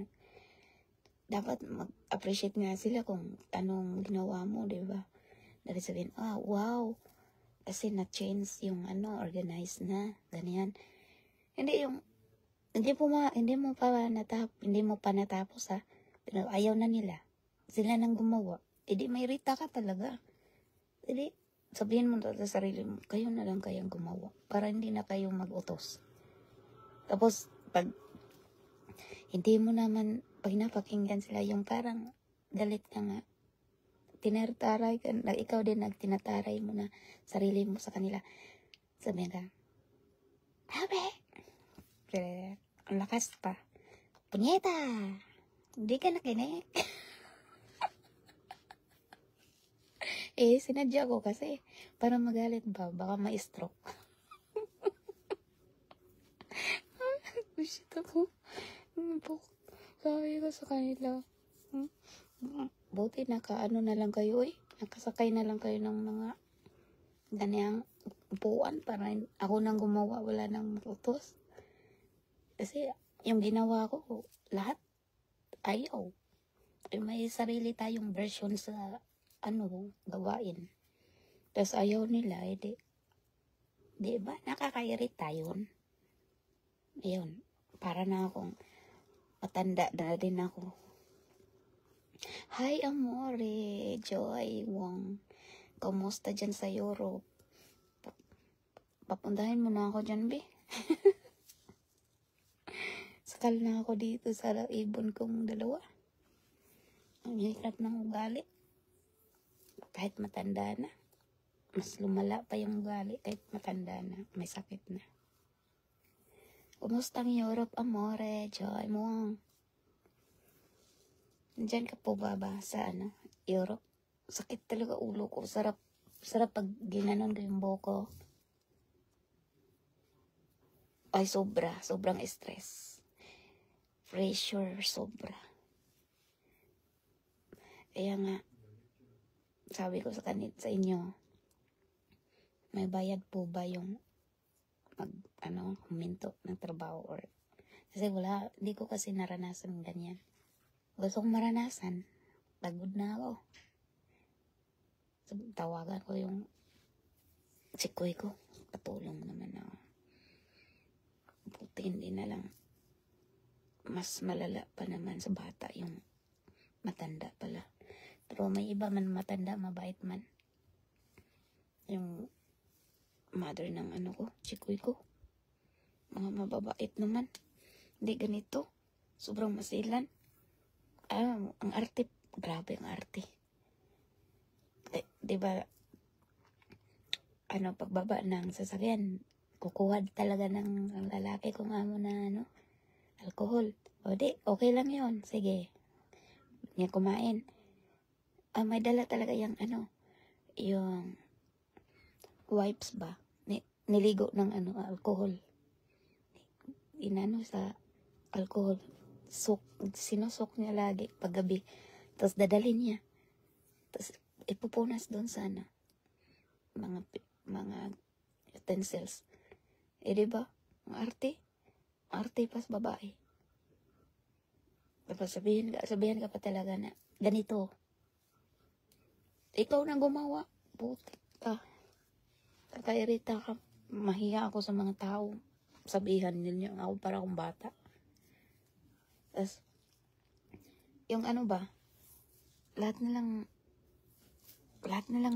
Dapat mag-appreciate nga sila kung anong ginawa mo, diba? Dahil sabihin, wow. Kasi na-change yung organized na, ganyan. Hindi mo pa natapos ha. Pero ayaw na nila. Sila nang gumawa. Hindi may rita ka talaga. Hindi, sabihin mo sa sarili mo, kayo na lang kayang gumawa. Para hindi na kayo mag-utos. Tapos, pag hindi mo naman, pag napakinggan sila, yung parang galit ka nga, tinataray ka, ikaw din nagtinataray mo na sarili mo sa kanila. Sabihin ka, Abe, Ang lakas pa. Punyeta! Hindi ka nakinig. Sinadya ko kasi para magalit ba? Baka ma-stroke. Shit ako. Sabi ko sa kanila. Buti nakaano na lang kayo Nakasakay na lang kayo ng mga ganyang upuan para ako nang gumawa, wala nang matutos. Kasi yung ginawa ko, lahat ayaw. May sarili tayong version sa gawain. Tapos ayaw nila, di ba nakakairita yun? Ayun, para na akong matanda na din ako. Hi, Amore, Joy, Wong. Kamusta dyan sa Europe? Papuntahin mo na ako dyan, be. Sakal na ako dito sa ibon kong dalawa. Ang hirap ng ugali. Kahit matanda na. Mas lumala pa yung ugali kahit matanda na. May sakit na. Kumusta ang Europe, Amore, Joy, Wong? Diyan ka po ba sa Europe? Sakit talaga ulo ko. Sarap pag ginanon ko yung buko. Ay, sobrang stress. Pressure, sobra. Kaya nga, sabi ko sa inyo, may bayad po ba yung huminto ng trabaho or kasi hindi ko kasi naranasan ganyan. Gusto kong maranasan. Pagod na ako. So, tawagan ko yung sikoy ko. Patulong naman ako. Buti hindi na lang. Mas malala pa naman sa bata yung matanda pala. Pero may iba man matanda, mabait man. Yung mother ng sikoy ko. Mga mababait naman. Hindi ganito. Sobrang masilan. Ang arte, grabe ang arte. Diba, pagbaba ng sasakyan, kukuha talaga ng lalaki kung na alcohol. O okay lang yon. Sige. Niya kumain. May dala talaga yung yung wipes ba? Niligo ng alcohol. Sa alcohol. Sinusok niya lagi paggabi. Tapos dadalhin niya. Tapos ipupunas doon sa mga utensils. Diba? Ang arte pas babae. Tapos sabihin ka pa talaga na ganito. Ikaw na gumawa. Buti ka. Kakairita ka. Mahiya ako sa mga tao. Sabihan ninyo ako para akong bata. Tapos, yung lahat na lang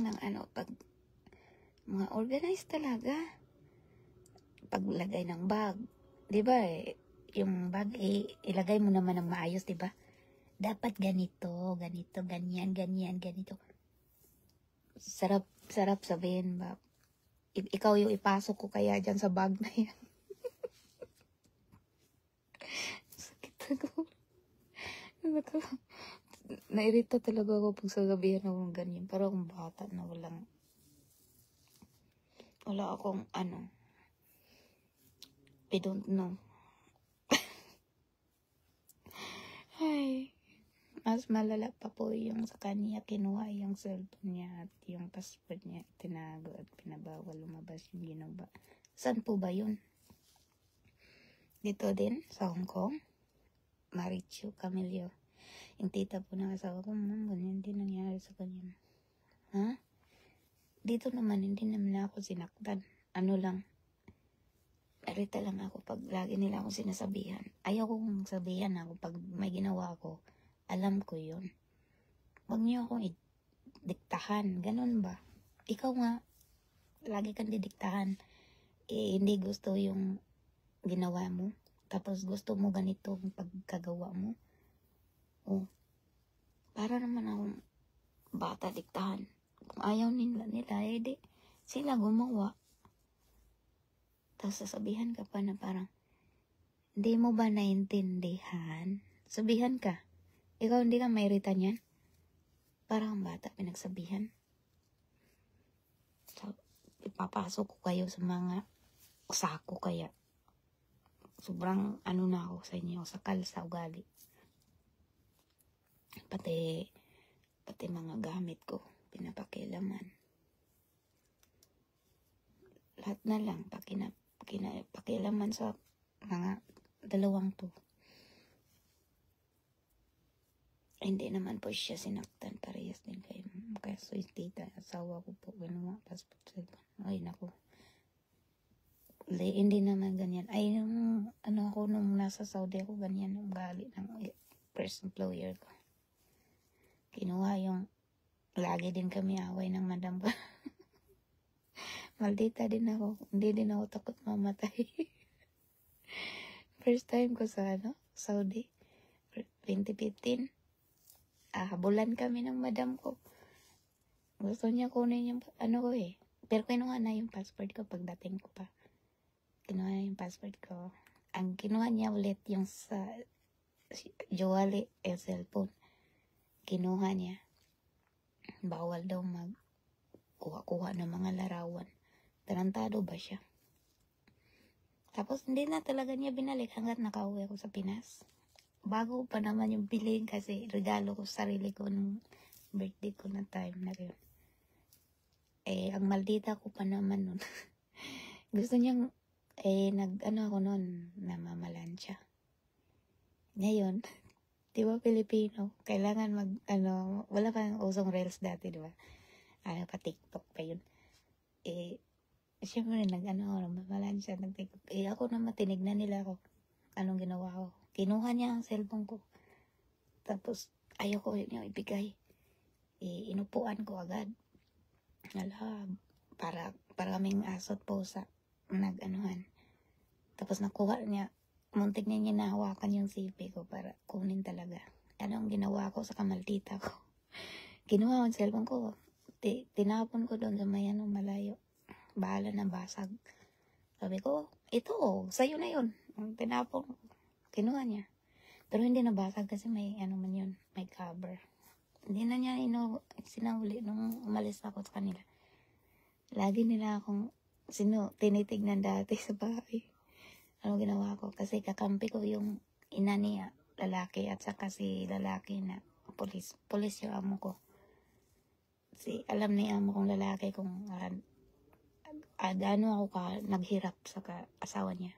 ng pag mga organized talaga. Paglagay ng bag, di ba yung bag ilagay mo naman ng maayos, di ba? Dapat ganito, ganyan, ganito. Sarap sabihin ba? Ikaw yung ipasok ko kaya dyan sa bag na yan. Nairita talaga ako pag sasabihan ako ng ganyan. Para akong bata na wala akong I don't know. Ay, mas malala pa po yung sa kanya kinuha yung cellphone niya at yung passport niya tinago at pinabawal lumabas yung ginawa. Saan po ba yun? Dito din sa Hong Kong? Marichu Camilio. Yung tita po ng asawa ko, ganyan din nangyari sa kanya. Ha? Dito naman, hindi naman ako sinaktan. Narita lang ako pag lagi nila akong sinasabihan. Ayaw kong sabihan ako pag may ginawa ako. Alam ko yun. Huwag niyo akong diktahan. Ganun ba? Ikaw nga, lagi kang didiktahan. Hindi gusto yung ginawa mo. Tapos gusto mo ganito ang pagkagawa mo. Para naman akong bata diktahan. Kung ayaw nila, sila gumawa. Tapos sasabihan ka pa na parang, Hindi mo ba naintindihan? Sabihan ka. Ikaw hindi ka mairita niyan? Parang bata pinagsabihan. So, ipapasok ko kayo sa mga sako kaya. Sobrang ano na ako sa inyo, sakal sa ugali. Pati mga gamit ko, pinapakialaman. Lahat na lang, pakialaman sa mga dalawang to. Hindi naman po siya sinaktan, parehas din kayo. Kaya so tita, asawa ko po, ginawa, passport cellphone. Ay, naku. Hindi naman ganyan. Ay, nung nasa Saudi ako, ganyan yung gali ng first employer ko. Kinuha yung, lagi din kami away ng madam ko. Maldita din ako. Hindi din ako takot mamatay. First time ko sa Saudi. 2015. Habulan kami ng madam ko. Gusto niya kunin yung ko eh. Pero kinuha na yung passport ko pagdating ko pa. Kinuha na yung passport ko. Ang kinuha niya ulit yung sa Joali yung cellphone. Kinuha niya. Bawal daw kuha ng mga larawan. Tarantado ba siya? Tapos hindi na talaga niya binalik hanggat nakauwi ako sa Pinas. Bago pa naman yung bilhin kasi regalo ko sa sarili ko nung birthday ko na time na rin. Ang maldita ko pa naman nun. Gusto niyang, ako nun, namamalansya. Ngayon, di ba Pilipino, kailangan wala pang usong reels dati, di ba? Pa-TikTok pa yun. Siyempre, namamalansya, nag-TikTok. Ako naman, tinignan nila ako. Anong ginawa ko? Kinuha niya ang cellphone ko. Tapos, ayoko niya ibigay. Inupuan ko agad. Para kaming asot po sa nag-anuhan. Tapos nakuha niya, muntik niya hinahawakan yung sipi ko para kunin talaga. Anong ginawa ko sa kamaldita ko? Kinuha ko ang cellphone ko. Tinapon ko doon sa malayo. Bahala na basag. Sabi ko, ito, sa'yo na yun. Tinapon ko. Kinuha niya. Pero hindi nabasag kasi may man yun, may cover. Hindi na niya sinahuli nung umalis ako sa kanila. Lagi nila akong tinitignan dati sa bahay. Ano ginawa ko? Kasi kakampi ko yung ina niya, lalaki, at saka si lalaki na polis. Polis yung amo ko. Alam ni amo kong lalaki kung ako naghirap sa asawa niya.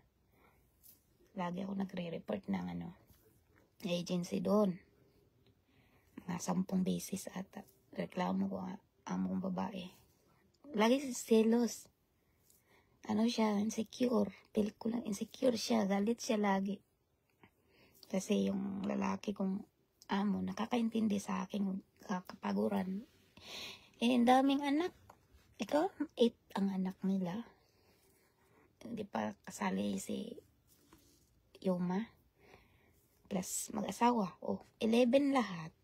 Lagi ako nagre-report ng agency doon. Mga 10 beses ata. Reklamo ko among babae. Lagi selos. Siya, insecure. Feel ko lang insecure siya. Galit siya lagi. Kasi yung lalaki kong amo, nakakaintindi sa aking kapaguran. Ang daming anak. Ikaw, 8 ang anak nila. Hindi pa kasali si Yuma. Plus mag-asawa. 11 lahat.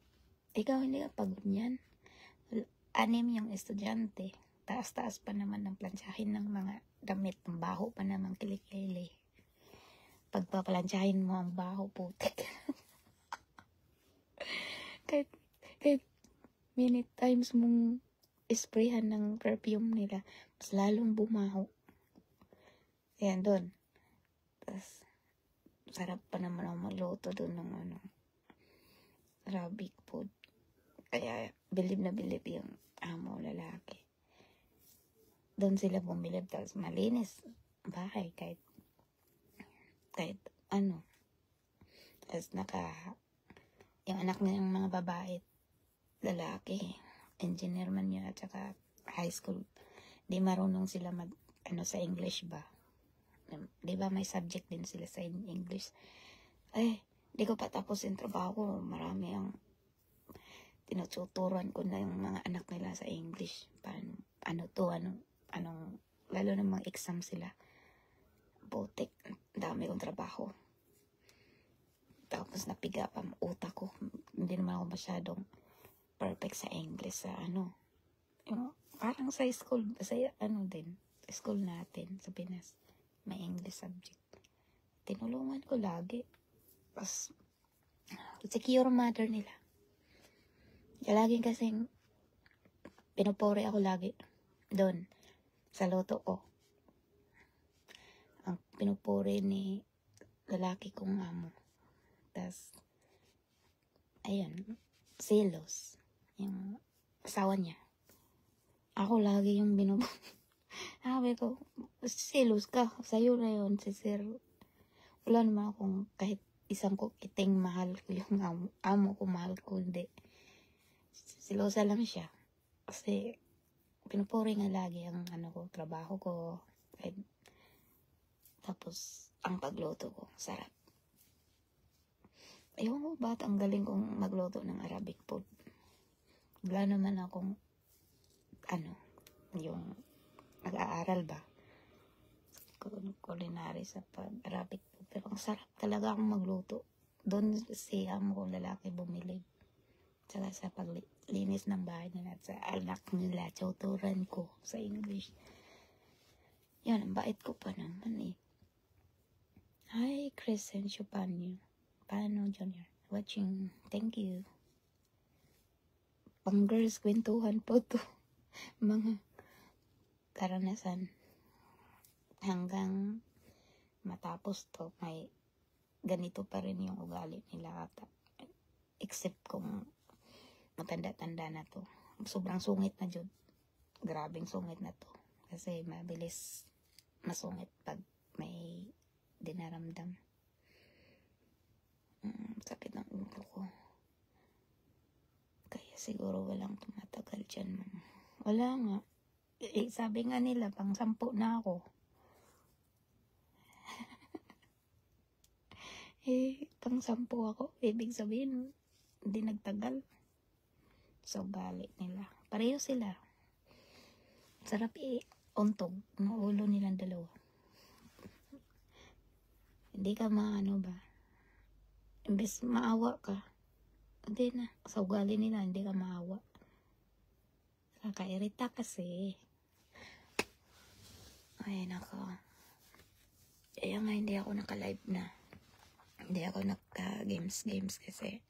Ikaw hindi ka pagod niyan. 6 yung estudyante. Taas-taas pa naman ng plansyahin ng mga damit. Ang baho pa naman kilikili. Pagpaplansyahin mo ang baho, putik. kahit minute times mong isprayhan ng perfume nila, mas lalong bumaho. Ayan doon. Tapos, sarap pa naman ako magluto doon ng Arabic food. Kaya, bilib na bilib yung amo lalaki. Doon sila bumilib. Tapos, malinis bahay kahit Tapos, yung anak niyang mga babae, lalaki, engineer man yun, at saka high school. Di marunong sila sa English ba? Di ba may subject din sila sa English? Di ko pa tapos yung trabaho ko. Marami ang tinututuruan ko na yung mga anak nila sa English. Paano, lalo na mga exam sila. Butik, dami kong trabaho. Tapos napiga pa ang utak ko. Hindi naman ako masyadong perfect sa English sa yung parang sa school, sa din, sa school natin sa Pinas, may English subject. tinulungan ko lagi. Tapos, secure mother nila. Laging kasing pinupuri ako lagi doon sa luto ko. Ang pinupuri ni lalaki kong amo. Tapos, ayun, selos. Yung asawa niya. Ako lagi yung sabi ko, selos ka. Sa'yo na yun, si sir. Wala naman akong kahit isang iting mahal ko yung amo ko, mahal ko, hindi. Silosa lang siya. Kasi, pinupuri nga lagi ang trabaho ko. Tapos, ang pagluto ko, sarap. Ayaw ko ba't ang galing kong magluto ng Arabic food. Wala naman akong, yung nag-aaral ba? Culinary sa Arabic food. Pero ang sarap talaga akong magluto. Doon si amo kong lalaki bumili. Tsaka sa paglinis ng bahay nila at sa anak nila, tuturan ko sa English. Yan, ang bait ko pa naman eh. Hi, Crescencio Panyo. Paano, Junior? Watching. Thank you. Pang girls, kwentuhan po to. Mga karanasan. Hanggang matapos to, may ganito pa rin yung ugali nila ata. Except kung matanda-tanda na to. Sobrang sungit na dyan. Grabing sungit na to. Kasi mabilis masungit pag may dinaramdam. Sakit ng ulo ko. Kaya siguro walang tumatagal dyan. Wala nga. Sabi nga nila, pang 10 na ako. Pang 10 ako. Ibig sabihin, hindi nagtagal. So, balik nila. Pareho sila. Sarap untog. Maulo nilang dalawa. Hindi ka maano ba? Imbes maawa ka. Hindi na. Sa ugali nila, hindi ka maawa. Kakairita kasi. Ay, nako. Kaya nga hindi ako naka-live na. Hindi ako naka-games kasi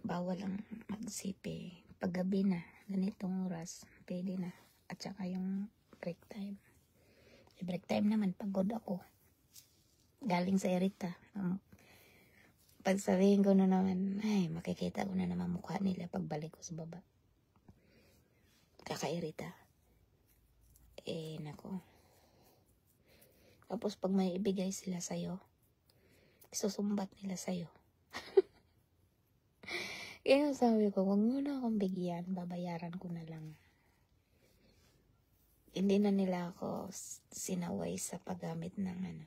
bawal lang magsipi. Paggabi na, ganitong oras, pwede na. At saka yung break time. Break time naman, pagod ako. Galing sa Erita. Pag sabihin ko na naman, ay, makikita ko na naman mukha nila pagbalik ko sa baba. Kakairita. Nako. Tapos pag may ibigay sila sa'yo, isusumbat nila sa'yo. Kaya sabi ko, huwag mo na akong bigyan, babayaran ko na lang. Hindi na nila ako sinaway sa paggamit ng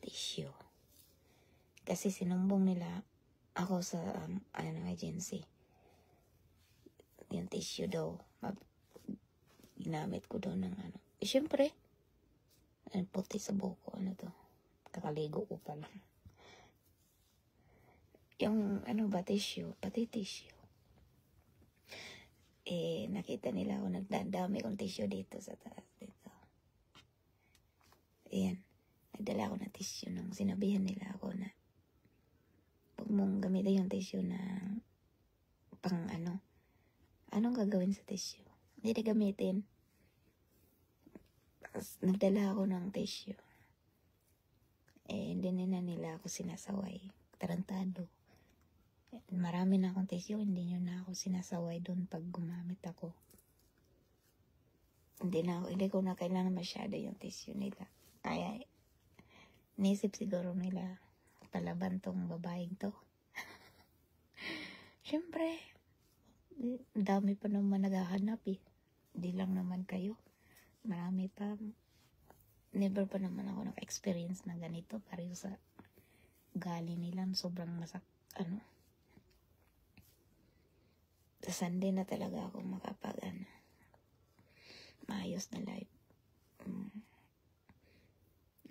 tissue. Kasi sinumbong nila ako sa agency. Yung tissue daw, ginamit ko doon ng Siyempre, puti sa buko, kakaligo ko pa lang. Yung tissue, pati tissue. Nakita nila ako, nagdadami kong tissue dito sa taas, dito. Ayan, nagdala ako ng tissue nung sinabihan nila ako na huwag mong gamitin yung tissue na pang anong gagawin sa tissue? Hindi na gamitin. Tapos, nagdala ako ng tissue. Hindi nila ako sinasaway. Tarantado. Marami na akong tissue, hindi nyo na ako sinasaway doon pag gumamit ako. Hindi ko na kailangan masyado yung tissue nila. Kaya, nisip siguro nila, palaban tong babaeng to. Siyempre, dami pa naman naghahanap eh. Hindi lang naman kayo. Marami pa. Never pa naman ako naka-experience na ganito. Pareho sa ugali nila, sobrang sa Sunday na talaga ako maayos na live.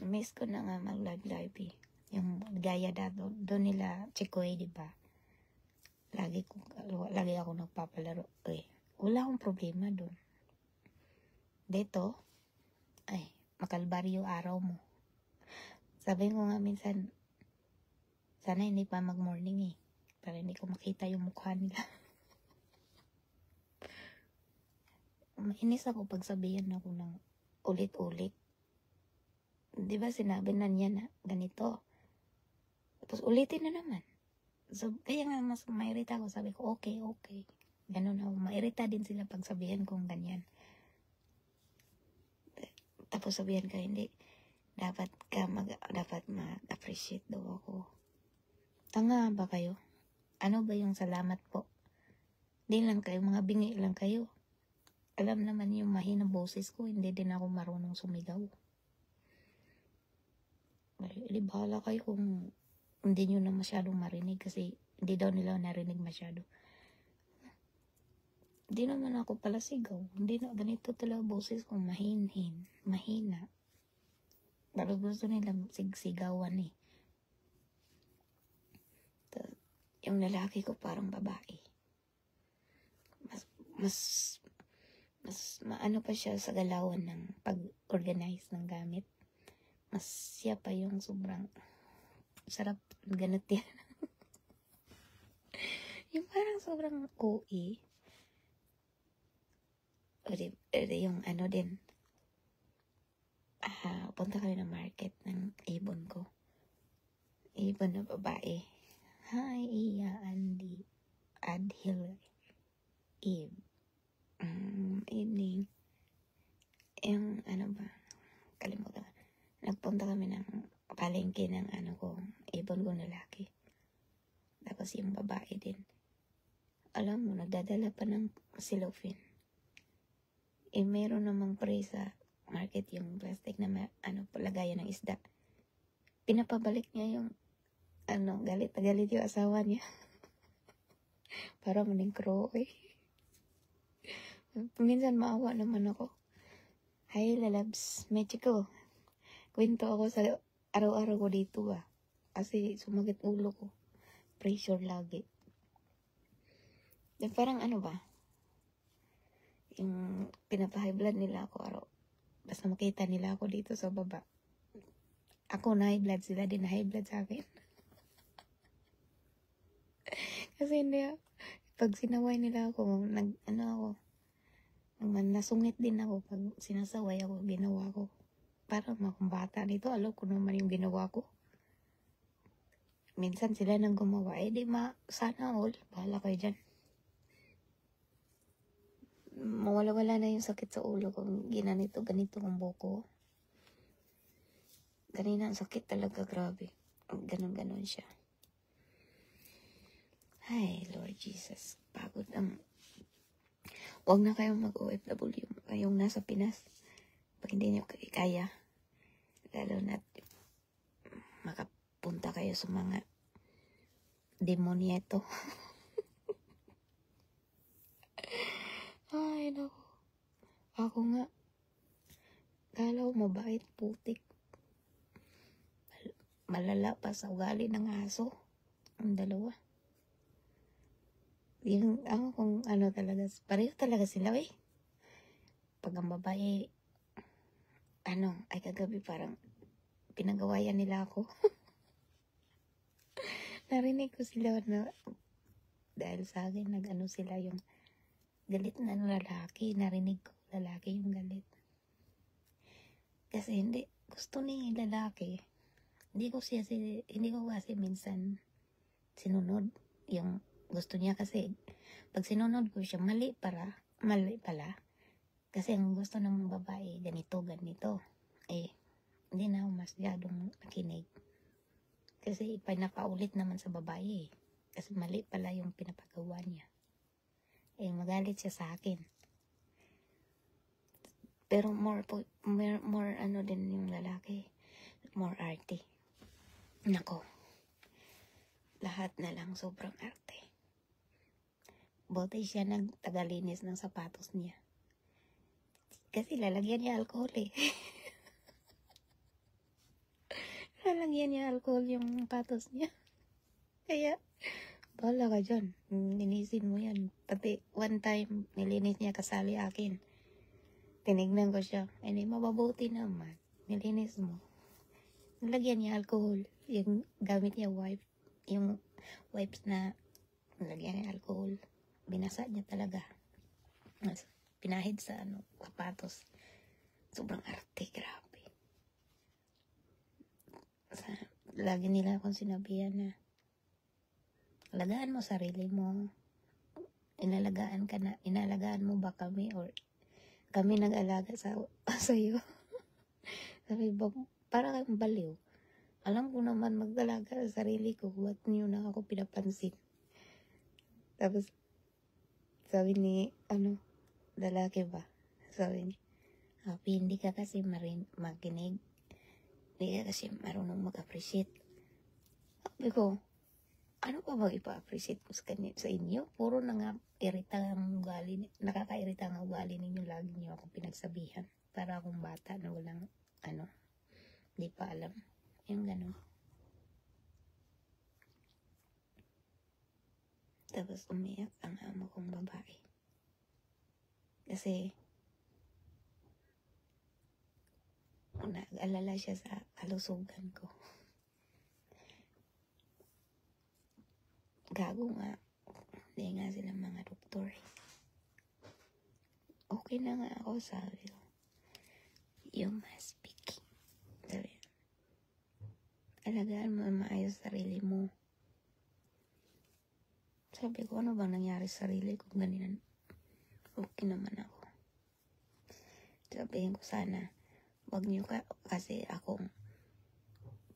Miss ko na nga mag-live eh. Yung gaya dato, doon nila Chikoy, di ba? Lagi ako nagpapalaro. Wala akong problema doon. Dito, makalbaryo araw mo. Sabi ko nga minsan, sana hindi pa mag-morning eh. Para hindi ko makita yung mukha nila. Mainis ako pag sabihan ako ng ulit-ulit. Di ba sinabi na niya na ganito? Tapos ulitin na naman. So, kaya nga mas mairita ako. Sabi ko, okay. Ganun ako. Mairita din sila pag sabihan kong ganyan. Tapos sabihan ka, hindi. Dapat mag-appreciate daw ako. Tanga ba kayo? Ano ba yung salamat po? Di lang kayo, mga bingi lang kayo. Alam naman yung mahina boses ko, hindi din ako marunong sumigaw. Di bahala kayo kung hindi nyo na masyadong marinig kasi hindi daw nila narinig masyado. Hindi naman ako pala sigaw. Hindi na, ganito talaga boses ko, mahina. Pero gusto nila sigawan eh. Yung lalaki ko parang babae. Mas maano pa siya sa galawan ng pag-organize ng gamit. Mas siya pa yung sobrang sarap ganat yan. Yung parang sobrang OA. Yung ano din. Punta kami ng market ng ibon ko. Ibon na babae. Hi, Iya, Andy, Adhil, Eve. Evening. Yung ano ba? Kalimutan. Nagpunta kami ng palengke ng ibon ko lalaki. Tapos yung babae din. Alam mo, nagdadala pa ng cellophane. Meron namang pre sa market yung plastic na palagayan ng isda. Pinapabalik niya yung galit na galit yung asawa niya. Para maning crow eh. Minsan maawa naman ako. Hi, lalabs. Mexico. Kwento ako sa araw-araw ko dito Kasi sumagat ulo ko. Pressure lagi. Parang yung pinapa-high blood nila ako araw. Basta makita nila ako dito sa baba. Ako na high blood, sila din na high blood sa akin. Kasi hindi pag sinaway nila ako, nasungit din ako pag sinasaway ako, ginawa ko. Para makumbata nito, alam ko naman yung ginawa ko. Minsan sila nang gumawa, sana all, bahala kayo dyan. Mawala-wala na yung sakit sa ulo kung ganito ang buko. Ganina ang sakit talaga, grabe. Ganon siya. Ay, Lord Jesus, pagod ang... Huwag na kayong mag-OFW, kayong nasa Pinas. Pag hindi nyo kaya, lalo na makapunta kayo sa mga demonyeto. Ay, naku. Ako nga, kala ko mabait, putik. Malala pa sa ugali ng aso. Ang dalawa. Yung kung talaga, pareho talaga sila Pag ang babae, ay kagabi parang pinagawayan nila ako. Narinig ko sila na, dahil sa akin, sila yung galit na lalaki. Narinig ko, lalaki yung galit. Kasi gusto ni lalaki. Hindi ko kasi minsan sinunod yung gusto niya kasi pag sinunod ko siya, mali pala. Kasi ang gusto ng babae, ganito. Hindi na ako masyadong nakinig. Kasi pinapaulit naman sa babae. Kasi mali pala yung pinapagawa niya. Magalit siya sa akin. Pero more din yung lalaki. More arty. Nako. Lahat na lang sobrang arte. Buti siya nagtagalinis ng sapatos niya. Kasi lalagyan niya alcohol Lalagyan niya alcohol yung sapatos niya. Kaya, bahala ka dyan. Linisin mo yan. Pati one time, nilinis niya kasali akin. Tinignan ko siya. Mababuti naman. Nilinis mo. Lagyan niya alcohol. Yung gamit niya wipe. Yung wipes na lagyan niya alcohol. Binasa niya talaga. Pinahid sa sapatos. Sobrang arte, grabe. Lagi nila akong sinabihan na alagaan mo sarili mo. Inalagaan mo ba kami or kami nag-alaga sa'yo? Sabi ba, para kang baliw. Alam ko naman mag-alaga sa sarili ko. Ba't niyo na ako pinapansin? Tapos, sabi ni, lalaki ba? Sabi ni, Happy, hindi ka kasi makinig. Hindi ka kasi marunong mag-appreciate. Sabi ko, ano pa ba ipa-appreciate ko sa inyo? Puro nakakairita ang ugali ninyo. Lagi niyo ako pinagsabihan. Para akong bata na walang, hindi pa alam. Yung gano'n. Tapos umiyak ang amo kong babae. Kasi, nag-alala siya sa kalusugan ko. Gago nga. Hindi nga sila mga doktor. Okay na nga ako, sabi ko. You must speak. Sabi, alagaan mo maayos sarili mo. Sabi ko, ano bang nangyari sa sarili ko? Ganyan. Okay naman ako. Sabihin ko sana, wag niyo kasi akong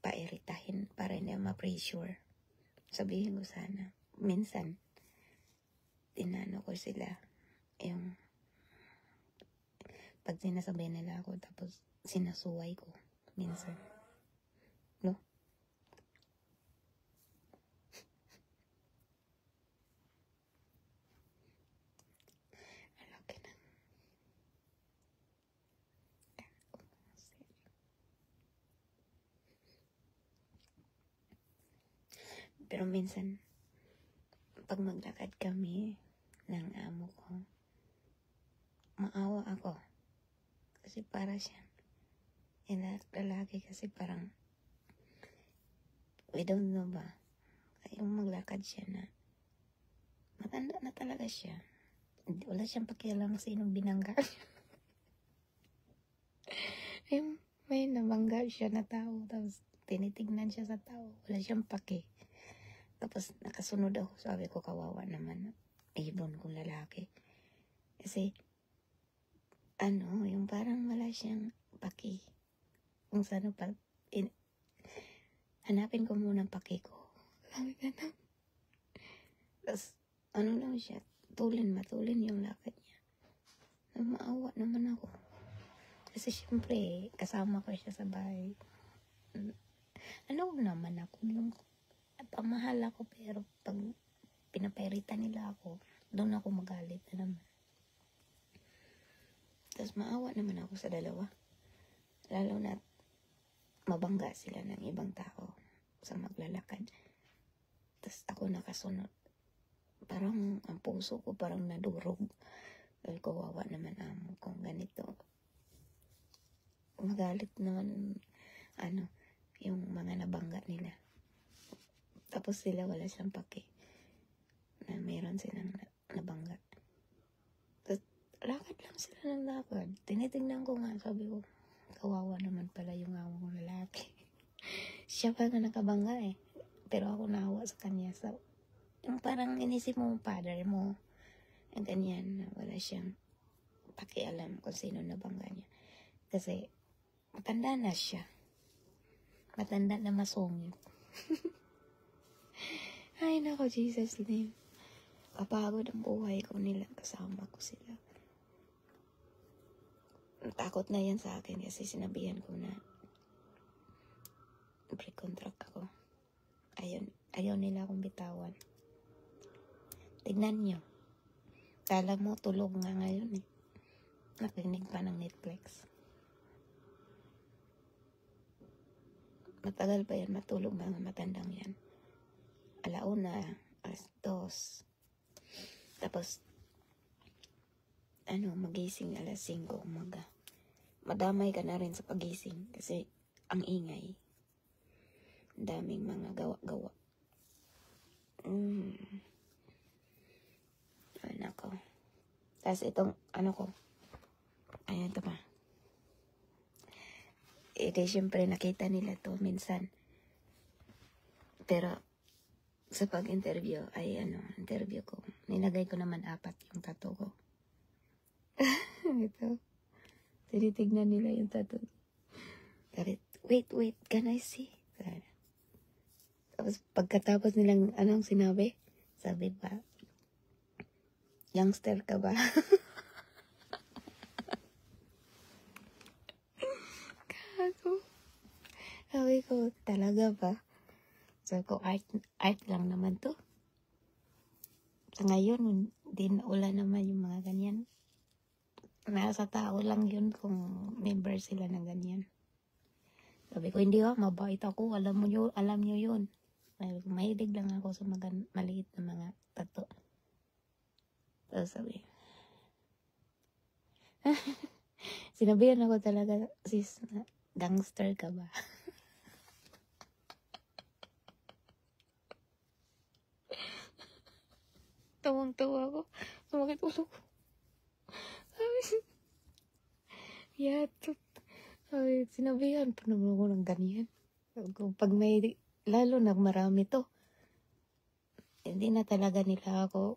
pairitahin para hindi ma-pressure. Sabihin ko sana, minsan, tinano ko sila, yung, pag sinasabihin nila ako, tapos sinasuway ko, minsan. No? Alaki na. Pero minsan, pag maglakad kami ng amo ko, maawa ako. Kasi para siya, lalaki kasi parang, we don't know ba, yung maglakad siya na, matanda na talaga siya. Wala siyang pakialam sa sinong binangga siya. May nabangga siya na tao, tapos tinitignan siya sa tao. Wala siyang pake. Tapos nakasunod ako, sabi ko kawawa naman. Ibon kong lalaki. Kasi, yung parang wala siyang pake. Kung saan pa, hanapin ko muna ang pake ko. Sabi ka na. Tapos, lang siya, matulin yung lakad niya. Maawa naman ako. Kasi syempre, kasama ko siya sa bahay. Naman ako yung pamahal ako, pero pag pinapairita nila ako, doon ako magalit na naman. Tapos maawa naman ako sa dalawa. Lalo na mabangga sila ng ibang tao sa maglalakad. Tapos ako nakasunod. Parang ang puso ko parang nadurog. Dahil kawawa naman amo kung ganito. Magalit naman, yung mga nabangga nila. Tapos sila wala siyang pake na mayroon silang nabangga. Tapos lakad lang sila ng lakad. Tinitingnan ko nga, sabi ko, kawawa naman pala yung amo kong lalaki. Siya pa nga nakabangga eh. Pero ako naawa sa kanya. So, yung parang inisip mo father mo, yung ganyan, wala siyang pakialam kung sino nabangga niya. Kasi, matanda na siya. Matanda na masungit. Ay, nako, Jesus name. Kapagod ang buhay ko nila, kasama ko sila. Takot na yan sa akin kasi sinabihan ko na pre-contract ako. Ayaw nila akong bitawan. Tignan nyo. Kala mo tulog nga ngayon eh. Nakinig pa ng Netflix. Matagal pa yan matulog mga matandang yan. 1:00, 2:00. Tapos, magising 5:00 umaga. Madamay ka na rin sa pagising kasi ang ingay. daming mga gawa-gawa. Anak ko. Tapos itong, ano ko, ayan ito pa. Di syempre nakita nila to minsan. Pero, sa pag-interview, interview ko, nilagay ko naman 4 yung tattoo ko. Ito. Tinitignan nila yung tattoo. Wait, can I see? Tapos, pagkatapos nilang, anong sinabi? Sabi ba, youngster ka ba? Kago. Sabi ko, talaga ba? Sabi ko, art lang naman to. Sa ngayon, hindi na ulan naman yung mga ganyan. Nasa tao lang yun kung member sila ng ganyan. Sabi ko, hindi mabait ako. Alam nyo yun. Mahilig lang ako sa maliit na mga tattoo. Tapos sabi, sinabihan ako talaga, sis, gangster ka ba? Tawang-tawa ako. Sumakit ulo ko. Sabi, sinabihan pa naman ako ng ganyan. Pag may, lalo na marami to, hindi na talaga nila ako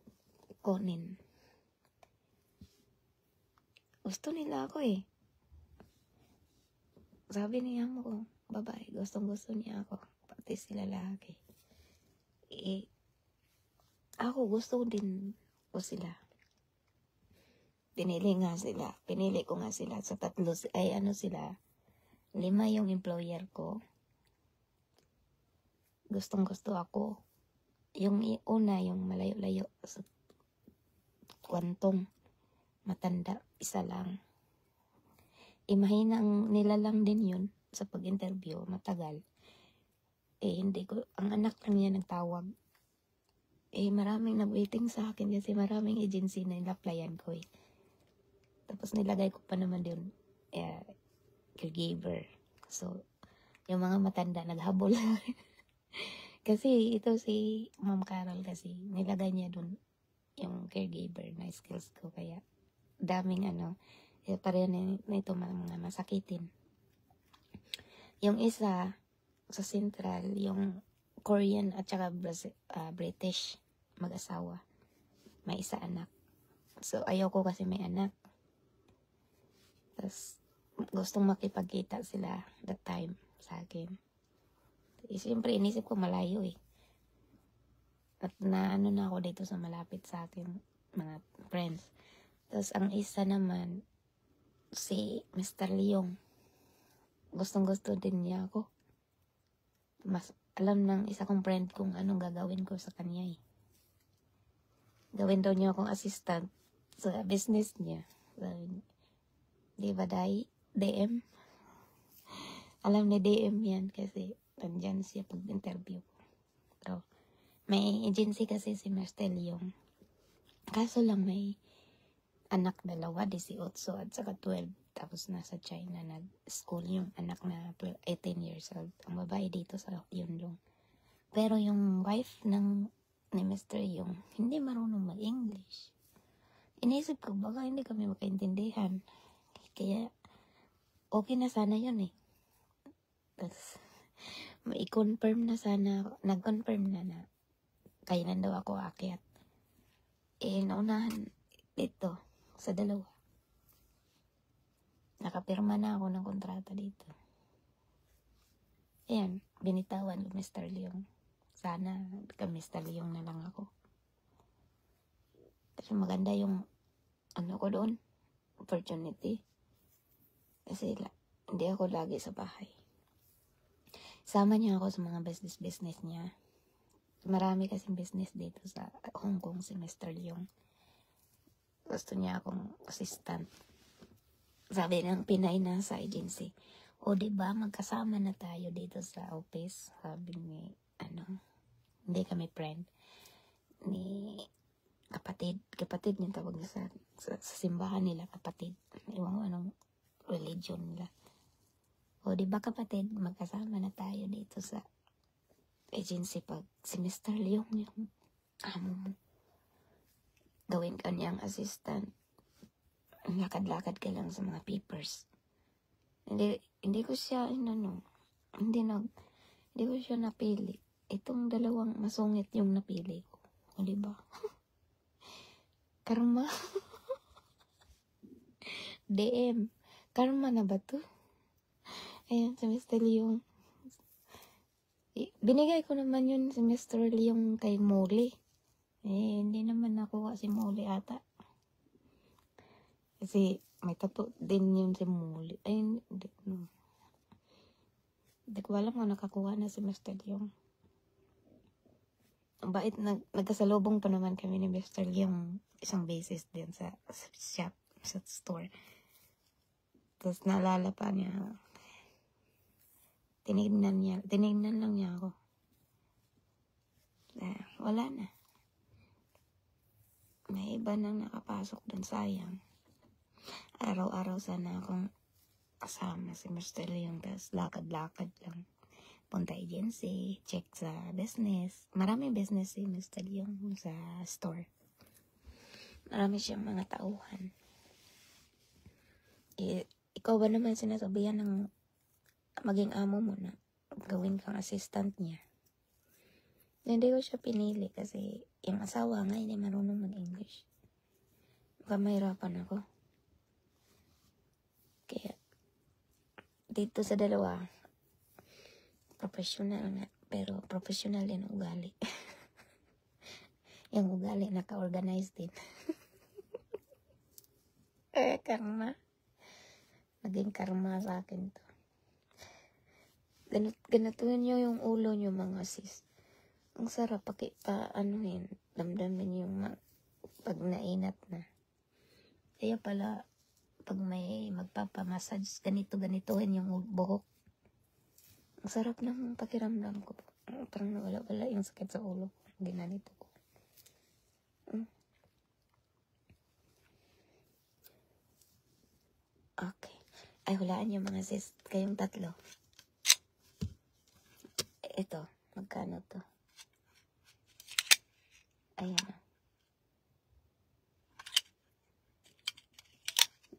kunin. Gusto nila ako eh. Sabi niya mo, babae, gustong-gusto niya ako. Pati sila lalaki. Ako gusto din ko sila. Pinili ko nga sila sa 3, sila. 5 yung employer ko. Gustong-gusto ako. Yung una, yung malayo-layo sa kwantong matanda, isa lang. Imahinang nila lang din yun sa pag-interview, matagal. Hindi ko, ang anak lang niya nagtawag. Maraming nag-waiting sa akin kasi maraming agency na in-applyan ko eh. Tapos nilagay ko pa naman din caregiver. So, yung mga matanda naghabol. Kasi ito si Ma'am Carol kasi nilagay niya dun yung caregiver na skills ko. Kaya daming pareho na ito mga masakitin. Yung isa sa Central, yung Korean at saka British mag-asawa. May isa anak. So, ayoko kasi may anak. Tapos, gustong makipagkita sila that time sa akin. Siyempre, inisip ko malayo eh. At na ako dito sa malapit sa akin, mga friends. Tapos, ang isa naman, si Mr. Leong. Gustong-gusto din niya ako. Mas alam ng isa kong friend kung anong gagawin ko sa kanya eh. Gawin daw niya akong assistant sa business niya. Di ba DM? Alam ni DM yan kasi nandyan siya pag-interview ko. Pero may agency kasi si Mr. Leong. Kaso lang may anak 2, 18 at saka 12. Tapos nasa China nag-school yung anak na 18 years old. Ang babae dito sa Yunlong. Pero yung wife ni Mr. Leong, hindi marunong mag-English. Inisip ko, baka hindi kami makaintindihan. Kaya, okay na sana yun eh. Tapos, i-confirm na sana, nag-confirm na kailan daw ako aakyat. Naunahan dito, sa 2. Nakapirma na ako ng kontrata dito. Ayan, binitawan ko Mr. Leong. Sana, Mr. Leong na lang ako. Kasi maganda yung, ko doon, opportunity. Kasi hindi ako lagi sa bahay. Sama niya ako sa mga business niya. Marami kasing business dito sa Hong Kong si Mr. Leong. Gusto niya akong assistant. Sabi ng Pinay na sa agency, diba magkasama na tayo dito sa office? Sabi ni, hindi kami friend. Ni kapatid yung tawag sa simbahan nila, kapatid. Iwan ko anong religion nila. Diba kapatid, magkasama na tayo dito sa agency pag semester yung amo mo. Gawin ka niyang assistant. Lakad-lakad ka lang sa mga papers. Hindi ko siya, hindi ko siya napili. Itong dalawang masungit yung napili ko. O, diba? Karma. DM. Karma na ba to? Ayan, semester yung binigay ko naman yun semester yung kay Molly. Hindi naman nakuha si Molly ata. Kasi may tato din yun si Molly. Hindi ko alam kung nakakuha na semester yung. Ang bait, nagkasalubong pa naman kami ni Mr. yung isang beses din sa shop, sa store. Tapos naalala pa niya, tinignan lang niya ako. Wala na. May iba nang nakapasok dun, sayang. Araw-araw sana akong kasama si Mr. Leong, tapos lakad-lakad lang. Punta agency, check sa business. Maraming business si Mr. Leong sa store. Marami siyang mga tauhan. Ikaw ba naman sinasabihan ng maging amo mo na gawin kang assistant niya? Hindi ko siya pinili kasi yung asawa nga hindi marunong mag-English. Baka mahirapan ako. Kaya dito sa dalawa, professional nga, pero professional din ang ugali. Yung ugali naka-organize din. Karma. Naging karma sa akin to. Ganatuhin nyo yung ulo nyo, mga sis. Ang sarap damdamin yung pag nainat na. Kaya pala, pag may magpapamassage, ganito-ganitohin yung buhok. Ang sarap ng pakiramdam ko. Parang nawala-wala yung sakit sa ulo. Ginanito ko. Okay. Ay, hulaan yung mga sis. Kayong tatlo. Ito. Magkano to? Ayan.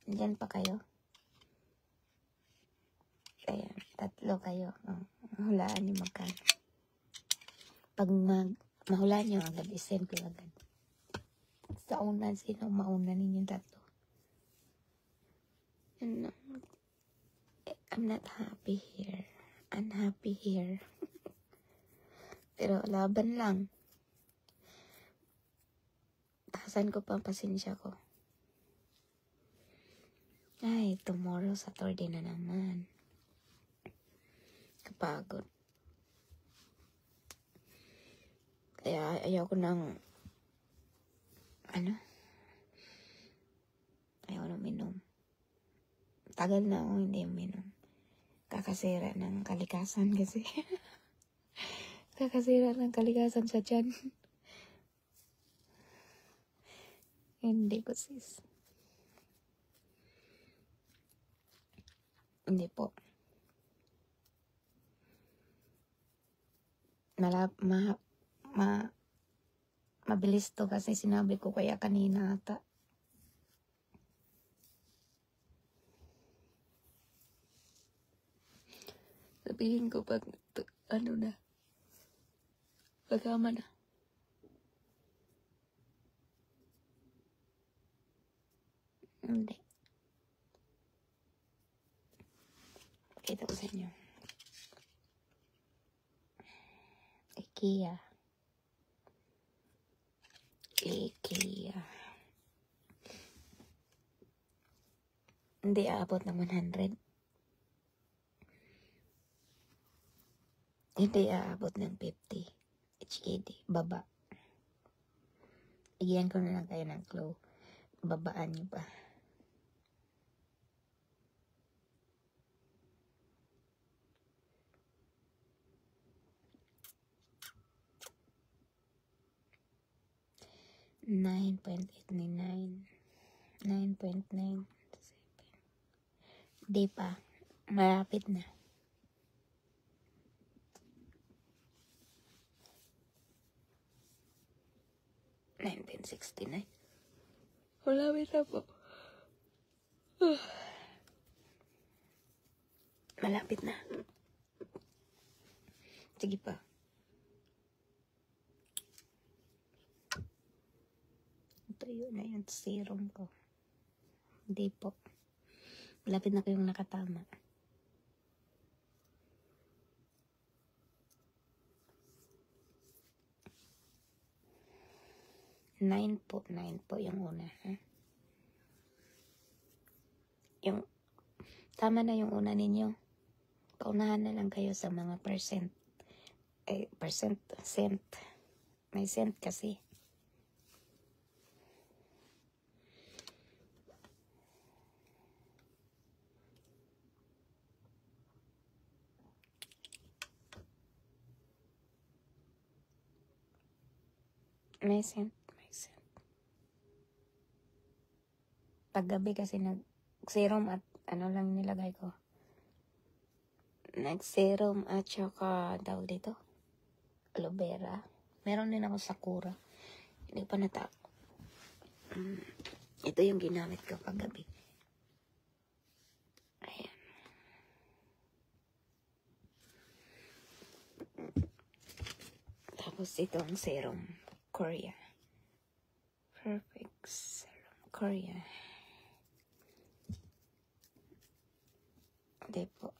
Diyan pa kayo. Ayan. Tatlo kayo. Hulaan yung magkano. Pag mahulaan nyo agad, isend ko agad. Sa una, sino mauna ninyong tatlo? I'm not happy here. Unhappy here. Pero laban lang. Tahasan ko pa ang pasensya ko. Ay, tomorrow Saturday na naman. Kapagod. Kaya ayaw ko ng ayaw nang minom. Tagal na ako hindi minom. Kakasira ng kalikasan kasi. Kakasira ng kalikasan sa tiyan. Hindi ko sis. Hindi po. Mabilis to kasi sinabi ko kaya kanina ata. Sabihin ko pag pagkama na. Hindi. Kita ko sa inyo. IKEA. Hindi aabot ng 100. Hindi aabot ng 50. HKD. Baba. Igiyan ko na lang kayo ng clue. Babaan nyo pa. $9.89. 9.97. Di pa. Malapit na. 1969. Malapit na po. Malapit na. Sige pa. Ito yun na yung serum ko. Hindi po. Malapit na kayong nakatama. 9 po yung una. Ha? Yung, tama na yung una ninyo. Paunahan na lang kayo sa mga percent. Cent. May cent kasi. May cent. Paggabi kasi nag-serum at ano lang nilagay ko. Nag-serum at saka daw dito. Aloe vera. Meron din ako Sakura. Hindi pa natako. Ito yung ginamit ko paggabi. Ayan. Tapos ito ang serum. Korea. Perfect serum. Korea. Hindi po.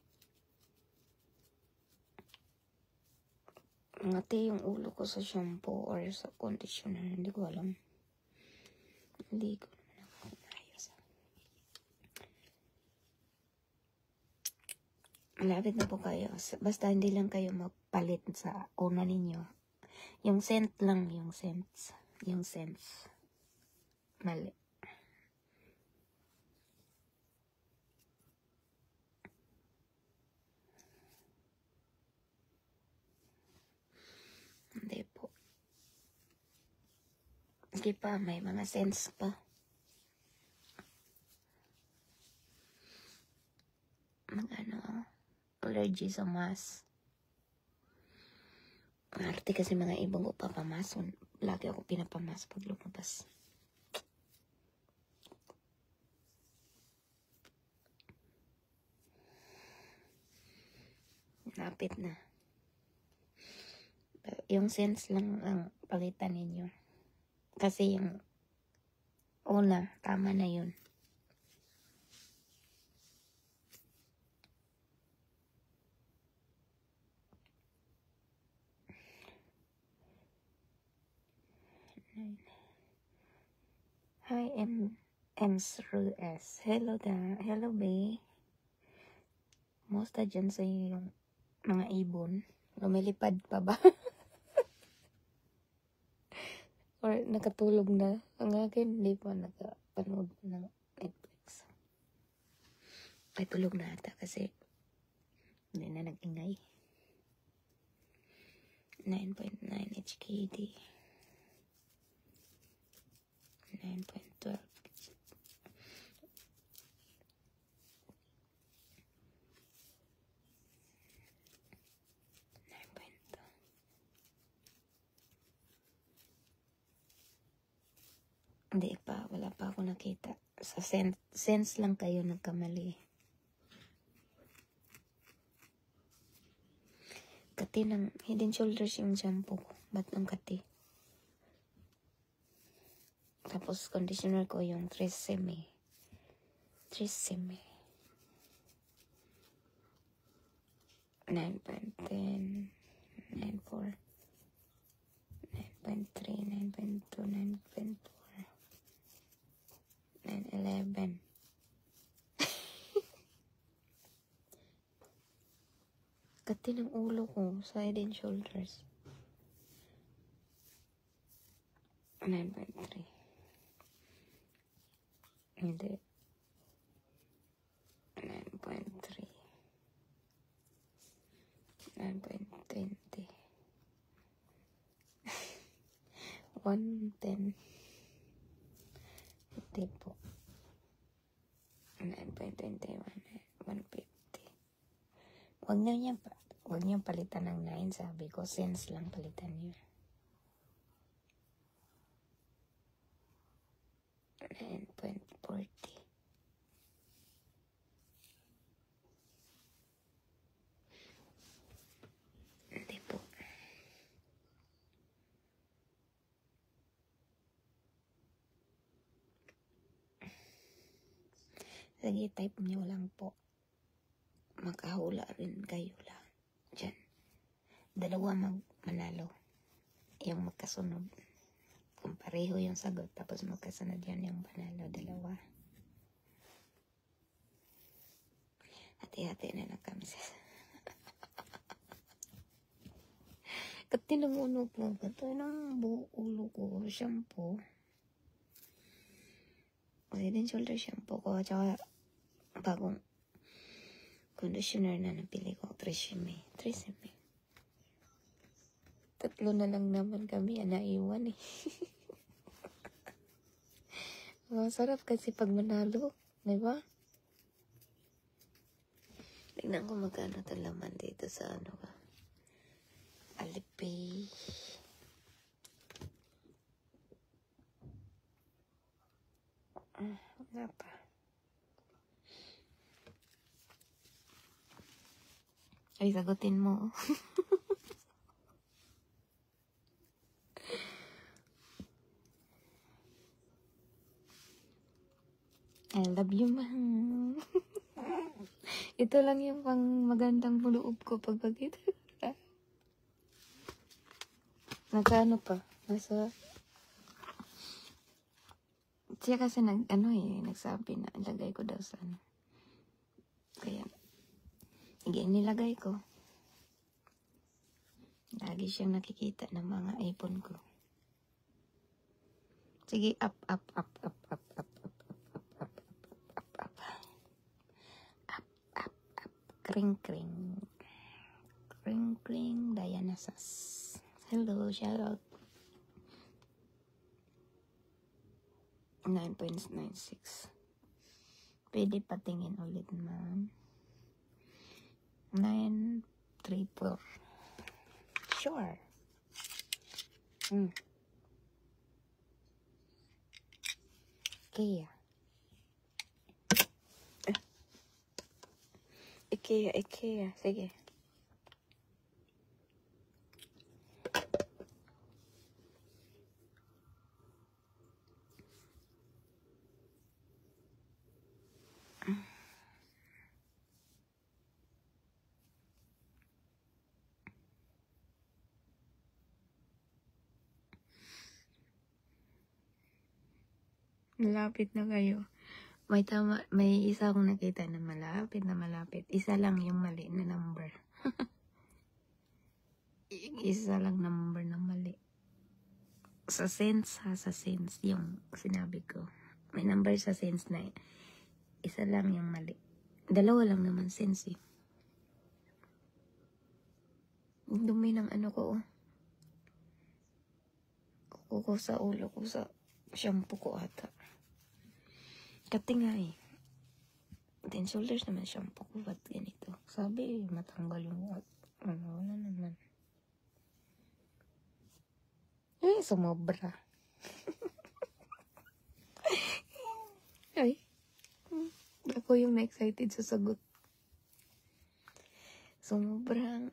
Ngati yung ulo ko sa shampoo or sa conditioner. Hindi ko alam. Hindi ko naman ayos. Malapit na po kayo. Basta hindi lang kayo magpalit sa una ninyo. Yung scent lang. Yung scents. Mali. Hindi po. Sige pa, may mga scents pa. Allergy sa mask. Arte kasi mga ibang ko papamason. Lagi ako pinapamas pag lumabas. Lapit na. Yung sense lang ang palitan ninyo. Kasi yung una, tama na yun. Hi, Through S. Hello da. Hello, bae. Musta dyan sa yung mga ibon? Lumilipad pa ba? Or nakatulog na? Ang akin, hindi pa nakapanood ng Netflix. Ay, tulog na ata kasi hindi na nag-ingay. 9.9 HKD. 9.12. Hindi pa, wala pa ako nakita. Sa sense lang kayo nagkamali. Kati ng Head and Shoulders yung shampoo ko. Ba't ng kati? Tapos conditioner ko yung Tresemme. 9.10, 9.4, 9.3, 9.2, 9.4, 9.11. Kati ng ulo ko sa Head and Shoulders. 9.3. Hindi. 9.3. 9.20. 110. Hindi po. 9.21. 150. Huwag niyo palitan ng 9, sabi ko. Sense lang palitan niyo. 9.40. Hindi po. Sige, type niyo lang po. Makahula rin kayo lang. Diyan. Dalawa manalo. Yung magkasunod. Kung pareho yung sagot, tapos magkasunod yan yung panalo. Dalawa. Hati-hati na lang kami sa... Kati ng uno po. Kati ng ulo ko. Shampoo. Head and Shoulder shampoo ko. Tsaka bagong conditioner na napili ko. Tresemme. Tatlo na lang naman kami. Naiwan eh. Masarap kasi pag manalo. Diba? Tignan ko magkano ito laman dito sa ano ba. Alipay. Wala pa. Ay, sagutin mo. I love you, man. Ito lang yung pang magandang loob ko pag pagkita. Nasa ano pa? Nasa... Siya kasi nagsabi na ilagay ko daw sa ano. Kaya, nilagay ko. Lagi siyang nakikita ng mga iPhone ko. Sige, up. Kring. Diana Sas. Hello, shout out. 9.96. Pwede patingin ulit man. 9.34. Sure. IKEA. Sige. Malapit na kayo. May isa akong nakita na malapit. Isa lang yung mali na number. Isa lang number na mali. Sa sense yung sinabi ko. May number sa sense na isa lang yung mali. Dalawa lang naman sense eh. Dumi ng ano ko. Kuko sa ulo ko sa shampoo ko ata. Kati nga eh. Head and Shoulders naman shampoo ko. Ba't ganito? Sabi, matanggal yung wala naman. Sumobra. Ay. Ako yung na-excited sa sagot. Sobrang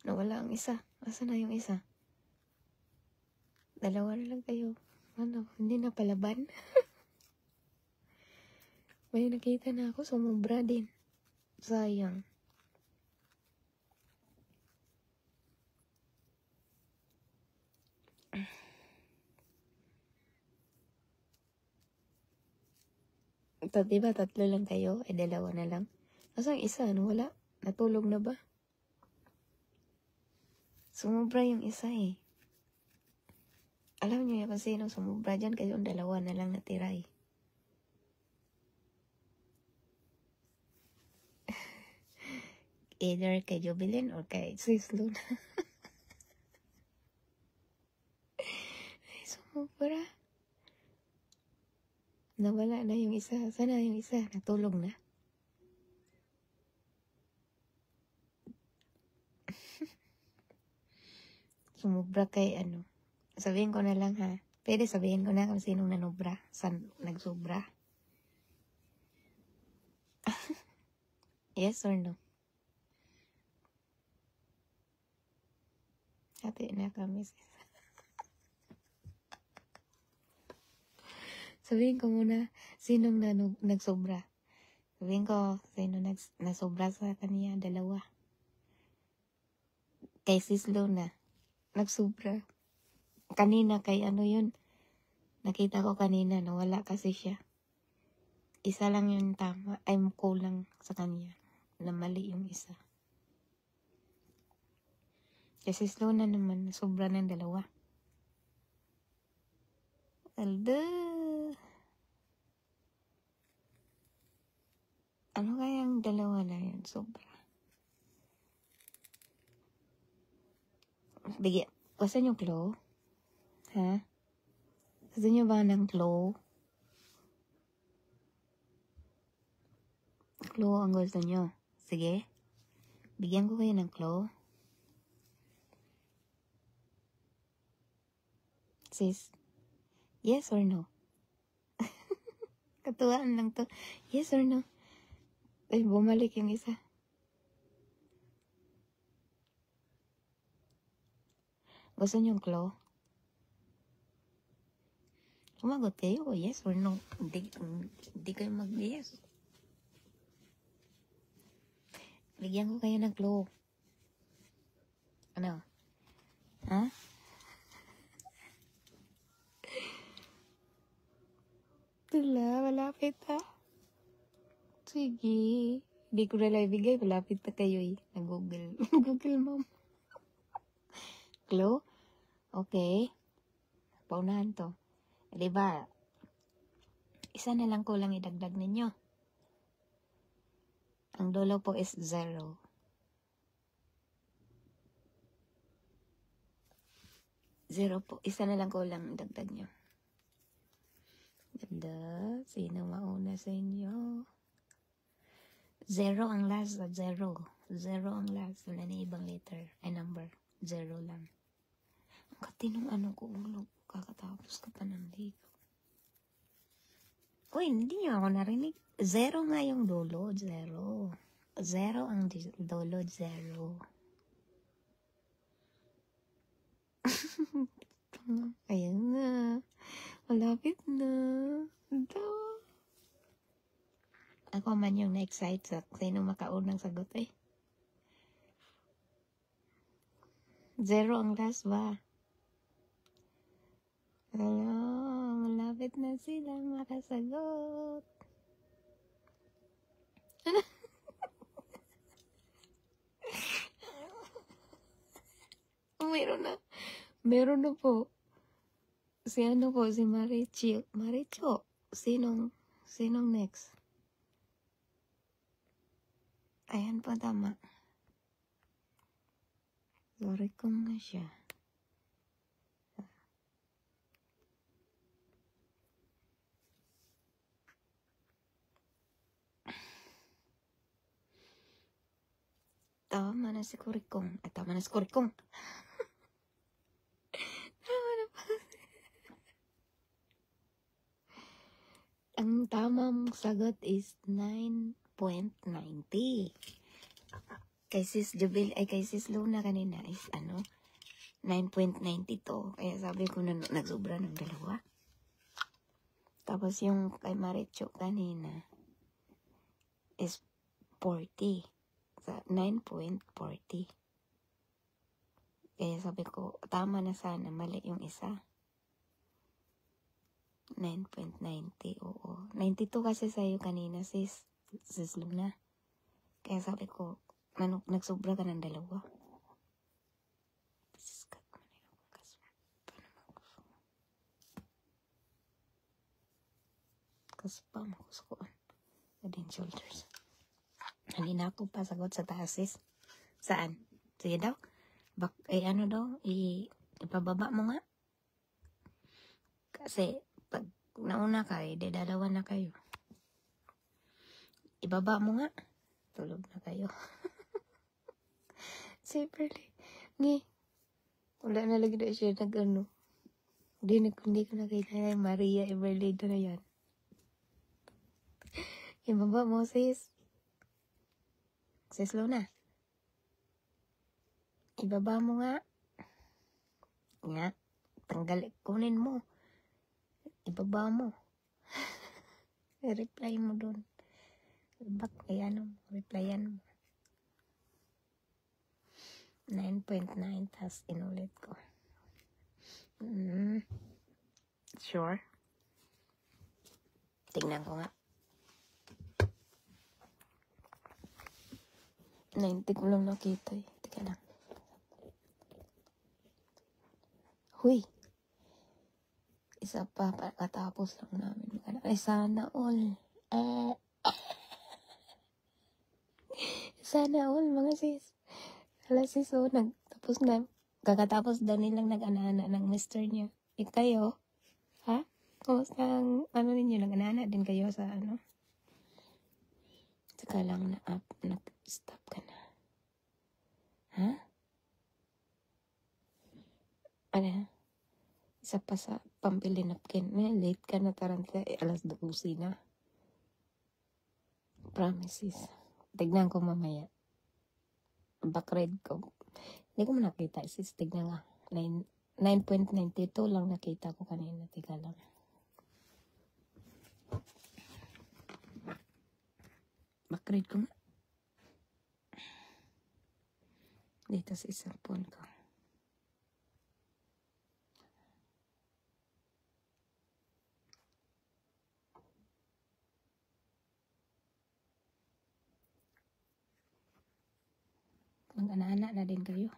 nawala ang isa. Asa na yung isa? Dalawa na lang kayo. Hindi na palaban. May nakita na ako, sumobra din. Sayang. Diba tatlo lang kayo? Dalawa na lang. Nasaan isa? Wala? Natulog na ba? Sumobra yung isa eh. Alam niyo kung sino sumobra dyan, kayo dalawa na lang natira eh. Either kay Jubilin or kay Sis Luna. Ay, sumobra. Nawala na yung isa. Sana yung isa? Natulog na. Sumobra kay Sabihin ko na lang ha. Pwede sabihin ko na kung sinong nanobra, nagsobra. Yes or no? Hati na kami. Sabihin ko muna, sinong nagsobra. Sabihin ko, sino nasobra sa kanya, dalawa. Kay Sis Luna, nagsobra. Kanina, kay ano yun, nakita ko kanina, nawala kasi siya. Isa lang yung tama, ay kulang sa kanya, na mali yung isa. Kay Sis Luna naman, nasobra ng dalawa. Alda! Ano kayang dalawa na yun, sobra? Bigyan, gusto nyo glow? Ha? Gusto nyo ba ng glow? Glow ang gusto nyo. Sige. Bigyan ko kayo ng glow. Sis, yes or no? Katuwaan lang to. Yes or no? Ay, bumalik yung isa. Gusto nyo glow? Sumagot kayo, yes or no? Hindi kayo mag-yes. Bigyan ko kayo ng glow. Ano? Ha? Tula, malapit ha? Sige. Hindi ko na lang ibigay, malapit na kayo eh. Nag-google. Google mom. Glow? Okay. Paunahan to. Diba? Isa na lang kulang idagdag ninyo. Ang dulo po is 0. 0 po. Isa na lang kulang idagdag nyo. Ganda. Sino mauna sa inyo? 0 ang last. 0. 0 ang last. Wala na ibang letter. Ay number. 0 lang. Ang katinong ano ko ulo. Kakatapos ka pa ng ligo. Uy, hindi nyo ako narinig. 0 nga yung dulo. 0. 0 ang dulo. 0. Ayan na. Malapit na. Ito. Ako man yung na-excite sa sino makaunang sagot eh. 0 ang last ba? Hello, malapit na silang makasagot. Meron na. Meron na po. Si ano po, si Maricho. Maricho, sinong next? Ayan po, tama. Sorry kung nga siya. Tama na si Kurikong. Tama na si Kurikong. Tama na pa. Ang tamang sagot is 9.90. Kay Sis Jubil, ay kay Sis Luna kanina is 9.92. Kaya sabi ko na nagsobra ng dalawa. Tapos yung kay Maricho kanina is 40. Sa 9.40. Kaya sabi ko, tama na sana, mali yung isa. 9.90, oo. 92 kasi sa'yo kanina, Sis Luna. Kaya sabi ko, nagsobra ka ng dalawa. Kaspa mo kusukuan. Head and shoulders. Halina ako pa sagot sa taas, Sis. Saan? Sige daw. Ano daw? Ipababa mo nga. Kasi, pag nauna ka, dalawa na kayo. Ibaba mo nga. Tulog na kayo. Separately. Wala na lagi na siya nag-ano. Hindi ko nakita na yung Maria Everledo na yan. Ibaba mo, sis. Sis Luna. Ibaba mo nga. Nga. Kunin mo. Ibaba mo. Reply mo dun. Back kay replyan mo. 9.9 tas inulit ko. Sure. Tingnan ko nga. 90 ko lang nakita eh. Teka lang. Huy. Isa pa katapos lang namin. Ay, sana all. Sana all, mga sis. Hala sis, tapos na. Kakatapos daw nilang nag-ana-ana ng mister niya. Kayo? Ha? Kumusta ang, ninyo? Nag-ana-ana din kayo sa Saka lang nag-stop ka na. Ha? Isa pa sa pambili napkin. Late ka na, tarantila. Alas 12 na. Promises. Tignan ko mamaya. Backread ko. Hindi ko nakita. Sis, tignan nga. 9.92 lang nakita ko kanina. Tika lang. Backread ko nga. Dito sa isang phone ko. Mag-ana-ana na din kayo.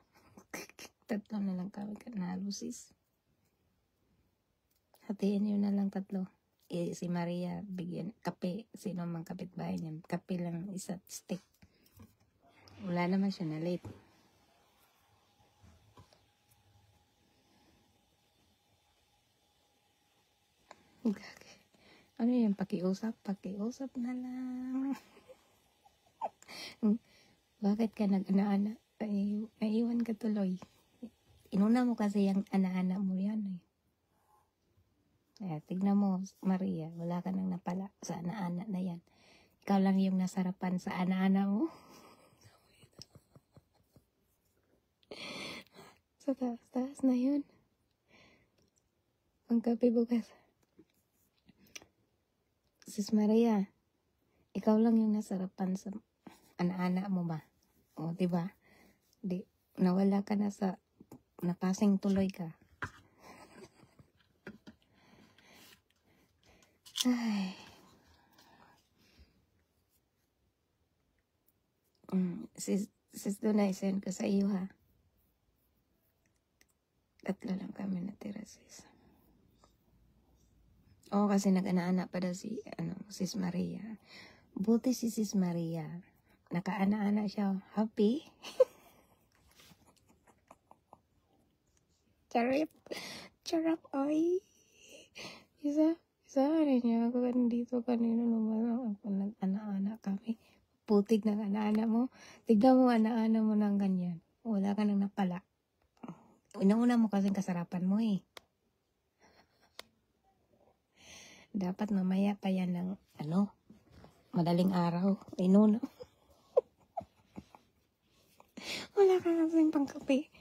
Tatlo na lang kami nalusis. Hatiin nyo na lang tatlo. Si Maria, bigyan kape. Sino mang kapitbahay niya. Kape lang isa stick. Wala naman siya na late. Ano yan? Pakiusap? Pakiusap na lang. Bakit ka nag-ana-ana? Naiwan ka tuloy. Inuna mo kasi yung ana-ana mo yan eh. Kaya tignan mo, Maria, wala ka nang napala sa ana-ana na yan. Ikaw lang yung nasarapan sa ana-ana mo. Sa taas na yun. Ang kape bukas. Sis Maria, ikaw lang yung nasarapan sa ana-ana mo ba? O, diba? Nawala ka na sa napasing tuloy ka. Ay. Sis Duna, isend ko sa iyo ha. Tatlo lang kami natira, sis. Oo, kasi nag-ana-ana pa daw sis Maria. Buti si sis Maria. Naka-ana-ana siya. Happy? Charap, ay. Isa rin niya ako dito kanina naman ako nag-ana-ana kami. Putik ng ana-ana mo. Tignan mo ana-ana mo ng ganyan. Wala ka nang napala. Una mo kasing kasarapan mo eh. Dapat mamaya pa yan ng madaling araw. Inuna. Wala ka kasing pangkape.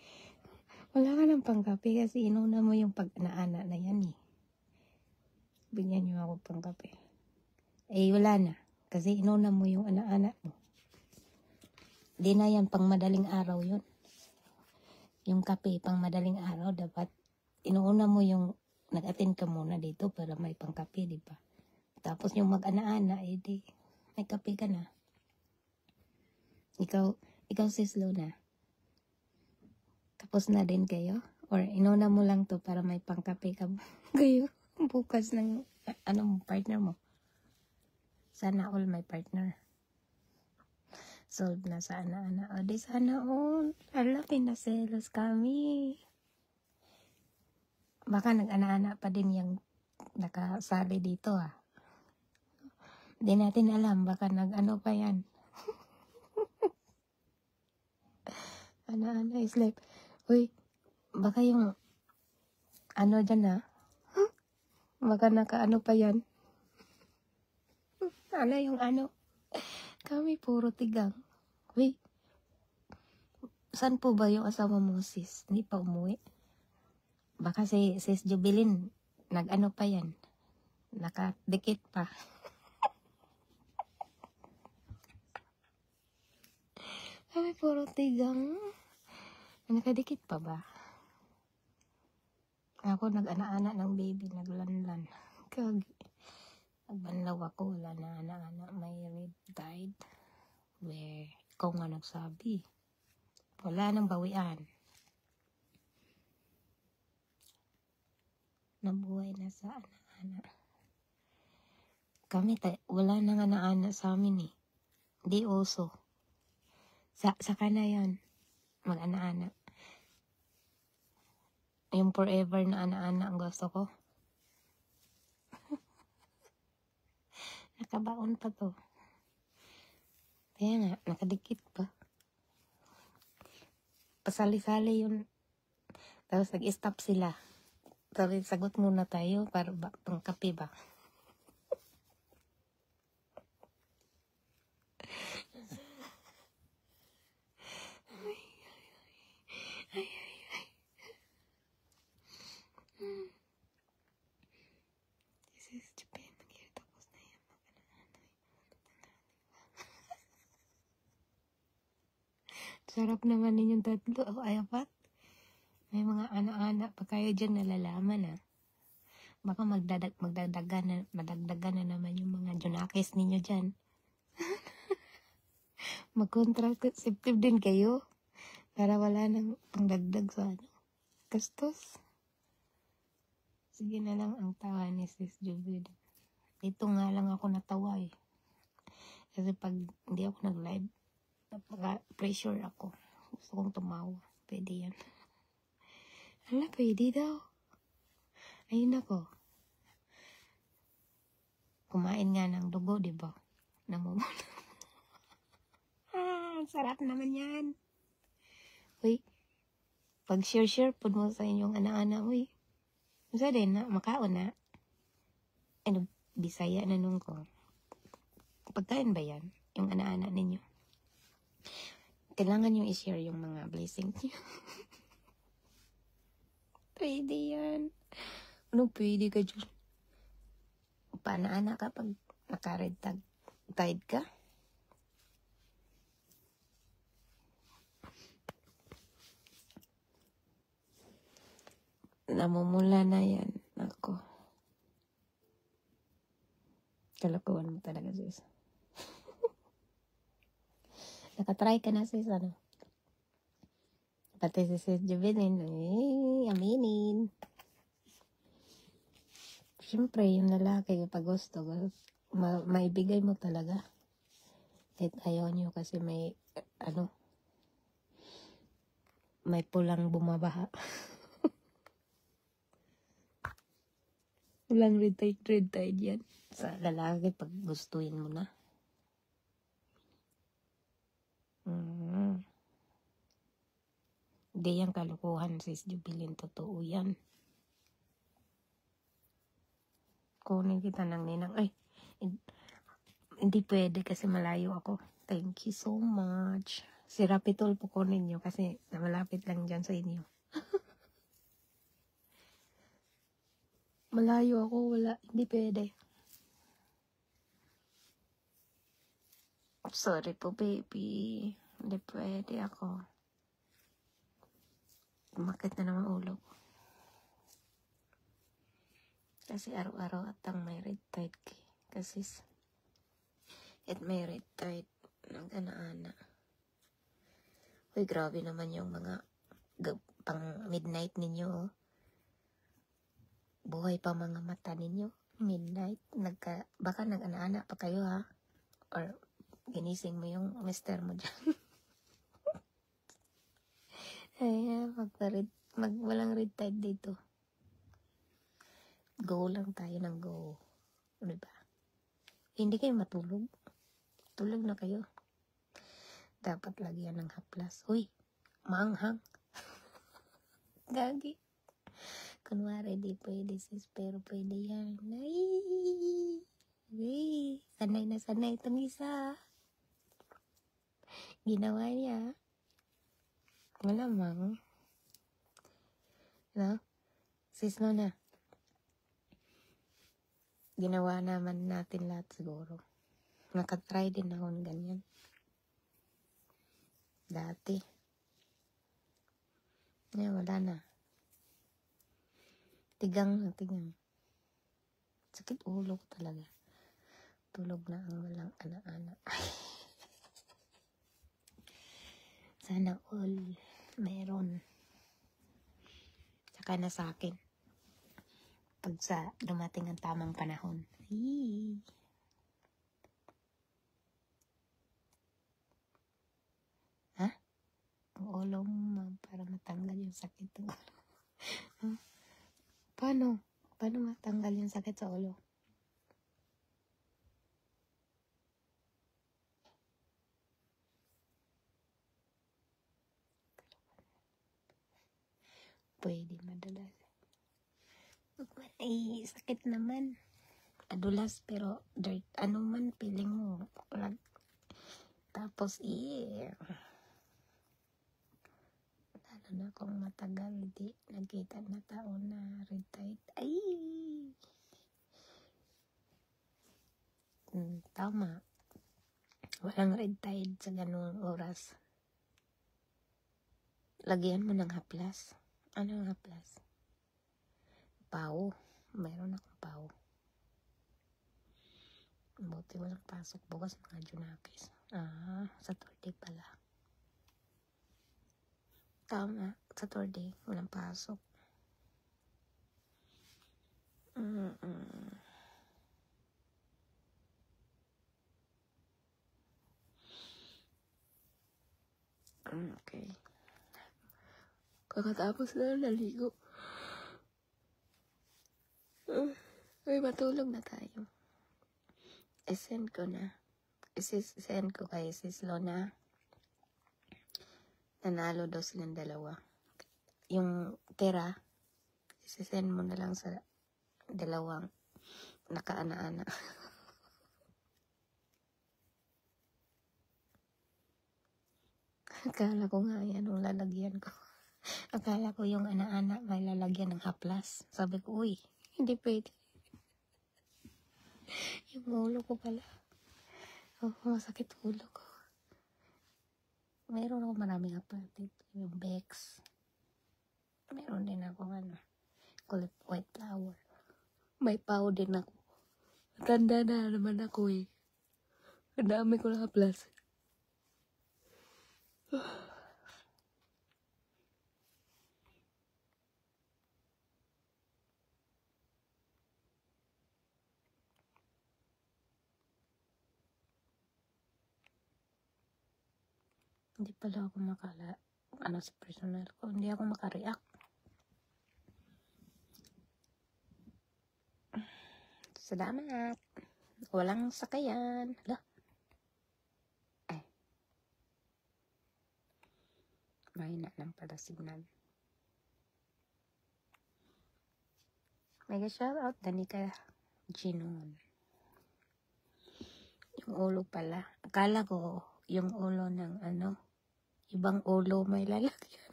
Wala ka ng pangkape kasi inuna mo yung pag-ana-ana na yan eh. Bigyan niyo ako pangkape. Wala na. Kasi inuna mo yung ana-ana mo. Di na yan pang madaling araw yun. Yung kape pang madaling araw dapat inuuna mo yung nag-attend ka muna dito para may pangkape, di ba? Tapos yung mag-ana-ana, di may kape ka na. Ikaw sis Luna. Tapos na din kayo? Or inuna mo lang to para may pangkape ka kayo bukas ng partner mo? Sana all may partner. Solve na sa ana-ana. O di sana all. Ala, pinaselos kami. Baka nag-ana-ana pa din yung nakasali dito ah. Di natin alam. Baka pa yan. Ana-ana is like, uy, baka yung dyan ah. Baka nakaano pa yan. Ano yung ano? Kami puro tigang. Uy, saan po ba yung asawa mo, sis? Hindi pa umuwi. Baka si sis Jubilin, nag-ano pa yan. Nakadikit pa. Kami puro tigang. Nakadikit pa ba? Ako nag-ana-ana ng baby, naglanlan. Kagi. Nagbanlaw ako, wala na ana-ana. May red tide. Where, ikaw nga nagsabi. Wala nang bawian. Nabuhay na sa ana-ana. Kami, wala nang ana-ana sa amin eh. Di oso. Saka na yan. Mag-ana-ana. Yung forever na ana-ana ang gusto ko. Nakabaon pa to. Kaya nga, nakadikit pa. Pasali-sali yun. Tapos nag-stop sila. Sabi, sagot muna tayo para pangkape ba? This is Japan. Tapos na yan. Sarap naman ninyong tatlo. O, ay, apat. May mga anak-anak pa kayo dyan nalalaman, ah. Baka madagdagan na naman yung mga junakis ninyo dyan. Mag-contraceptive din kayo. Para wala nang pangdagdag sa ano. Gastos. Sige na lang ang tawa ni Sis Juvid. Ito nga lang ako natawa eh. Kasi pag hindi ako nag-live, napaka-pressure ako. Gusto kong tumawa. Pwede yan. Hala, pwede daw. Ayun ako. Kumain nga ng dugo, diba? Namumula. Sarap naman yan. Uy, pag share po mo sa inyong anak-anak, uy. Masa din na, makaon na. Ano, Bisaya na nung ko. Pagkain ba yan? Yung anak-anak ninyo? Kailangan nyo i-share yung mga blessings nyo. Pwede yan. Ano pwede ka dyan? Paana-anak ka pag naka-red tide ka? Namumula na yan. Ako. Kalokohan mo talaga, sis. Nakatry ka na, sis, ano? Pati si Sis Jubilin, aminin. Siyempre, yung lalaki, kapag gusto, maibigay mo talaga. Kahit ayaw nyo kasi may, may pulang bumabaha. Walang red tide yan. Sa lalaki, pag gustuin mo na. Hindi yan kalukuhan, Sis Jubilin. Totoo yan. Kunin kita ng ninang. Ay, hindi pwede kasi malayo ako. Thank you so much. Si Rapitol po kunin nyo kasi malapit lang dyan sa inyo. Malayo ako, wala. Hindi pwede. Sorry po, baby. Hindi pwede ako. Umakit na naman ulo ko. Kasi araw-araw atang may red tide kasi at may red tide ng ana-ana. Uy, grabe naman yung mga pang midnight ninyo. Oh. Buhay pa mga mata ninyo. Midnight. Baka nag-ana-ana pa kayo ha. Or ginising mo yung mister mo dyan. Ay, walang red tide dito. Go lang tayo ng go. Diba? Hindi kayo matulog. Tulog na kayo. Dapat lagyan ng haplas. Uy, maanghang. Gagi. kunwari di pwede sis, pero pwede yan. Ay, sanay na sanay itong isa. Ginawa niya. Malamang. No? Sis Lona, ginawa naman natin lahat siguro. Nakatry din ako ng ganyan. Dati. Ngayon, wala na. Tigang na, tigang. Sakit ulo ko talaga. Tulog na ang walang ana-ana. Sana all meron. Saka na sa akin. Pag sa dumating ang tamang panahon. Eee. Ha? Ang ulo mo, para matanggal yung sakit ng ulo. Ha? Paano? Paano matanggal yung sakit sa ulo? Pwede madalas. Ay, sakit naman. Adulas, pero dirt. Ano man, feeling mo. Tapos, lalo na kung matagal, di nagkita na tao na red tide. Ay! Tama. Walang red tide sa ganung oras. Lagyan mo ng haplas. Ano ang haplas? Pau. Mayroon akong pau. Buti walang pasok. Bukas mga Junakis. Saturday pala. Tama. Saturday. Walang pasok. Okay. Kakatapos na naligo. Ay, matulog na tayo. I-send ko na. I-send ko kay Sis Lona. Nanalo daw silang dalawa. Yung tira, i-send mo na lang sa dalawang nakaana-ana. Akala ko nga yan ang lalagyan ko. Akala ko yung ana-ana may lalagyan ng haplas. Sabi ko, uy, hindi pwede. Yung ulo ko pala. Masakit ulo ko. Meron ako maraming haplas dito. Yung Bex. Meron din ako kulit white flower. May pau din ako. Tanda na naman ako eh. Ang dami ko na haplas. Hindi pala ako sa personal ko. Hindi ako makareact. Salamat. Walang sakayan. Hala. Ay. Mahina lang pala signal. Mega shout out Danica Ginon. Yung ulo pala. Akala ko yung ulo ng ibang ulo may lalagyan.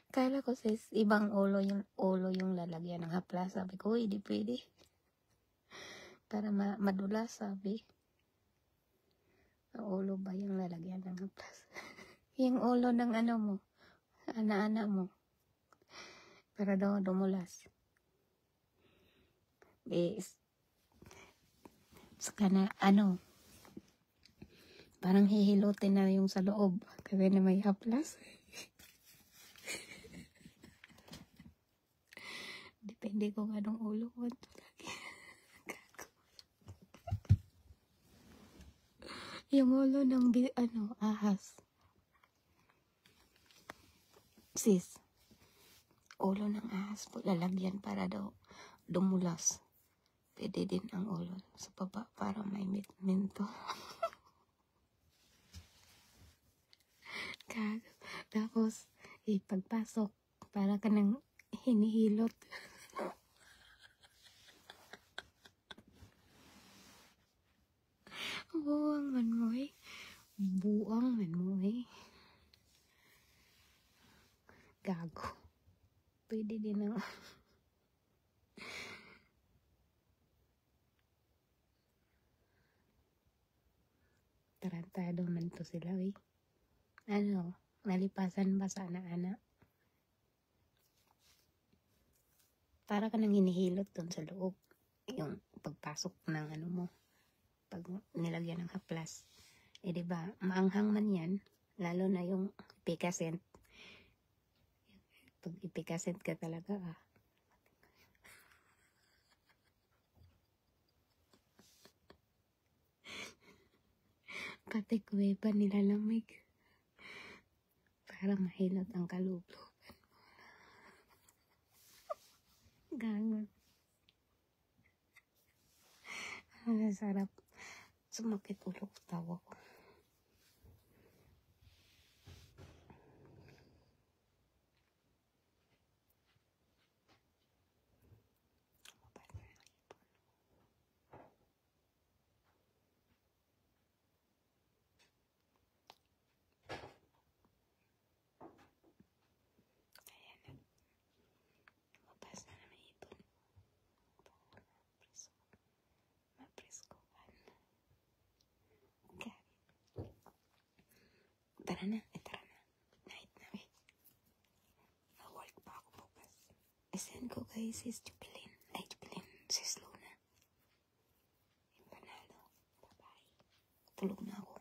Akala ko sis, ibang ulo yung lalagyan ng haplas. Sabi ko, hindi pwede. Para madulas, sabi. Ang ulo ba yung lalagyan ng haplas? Yung ulo ng mo, ana-ana mo. Para daw dumulas. Saka na, parang hihilutin na yung sa loob. Kasi na may haplas. Depende kung anong ulo ko. Yung ulo ng ahas. Sis, ulo ng ahas po lalagyan para daw dumulas. Pwede din ang ulo sa baba para may minto. Tapos, pagpasok, Para ka nang hinihilot. Buang man mo eh. Buang man mo eh. Gago. Pwede din ang... Tarantado man to sila eh. Ano, nalipasan ba sa anak-anak? Para ka nang hinihilot dun sa loob. Yung pagpasok ng ano mo. Pag nilagyan ng haplas. Eh diba, maanghang man yan. Lalo na yung ipikasent. Pag ipikasent ka talaga ah. Pati kuweba nilalamig. Para mahilot ang kalubloban mo. Gangon. Sarap. Sumakit ulo ko tawa ko. Mabas na may ipon. Mapreskohan. Okay. Tara na. Tara na. Night na eh. Na-work pa ako bukas. I-send ko kay sis Jubilin. Ay, Jubilin. Sis Luna. Panalo. Bye-bye. Tulog na ako.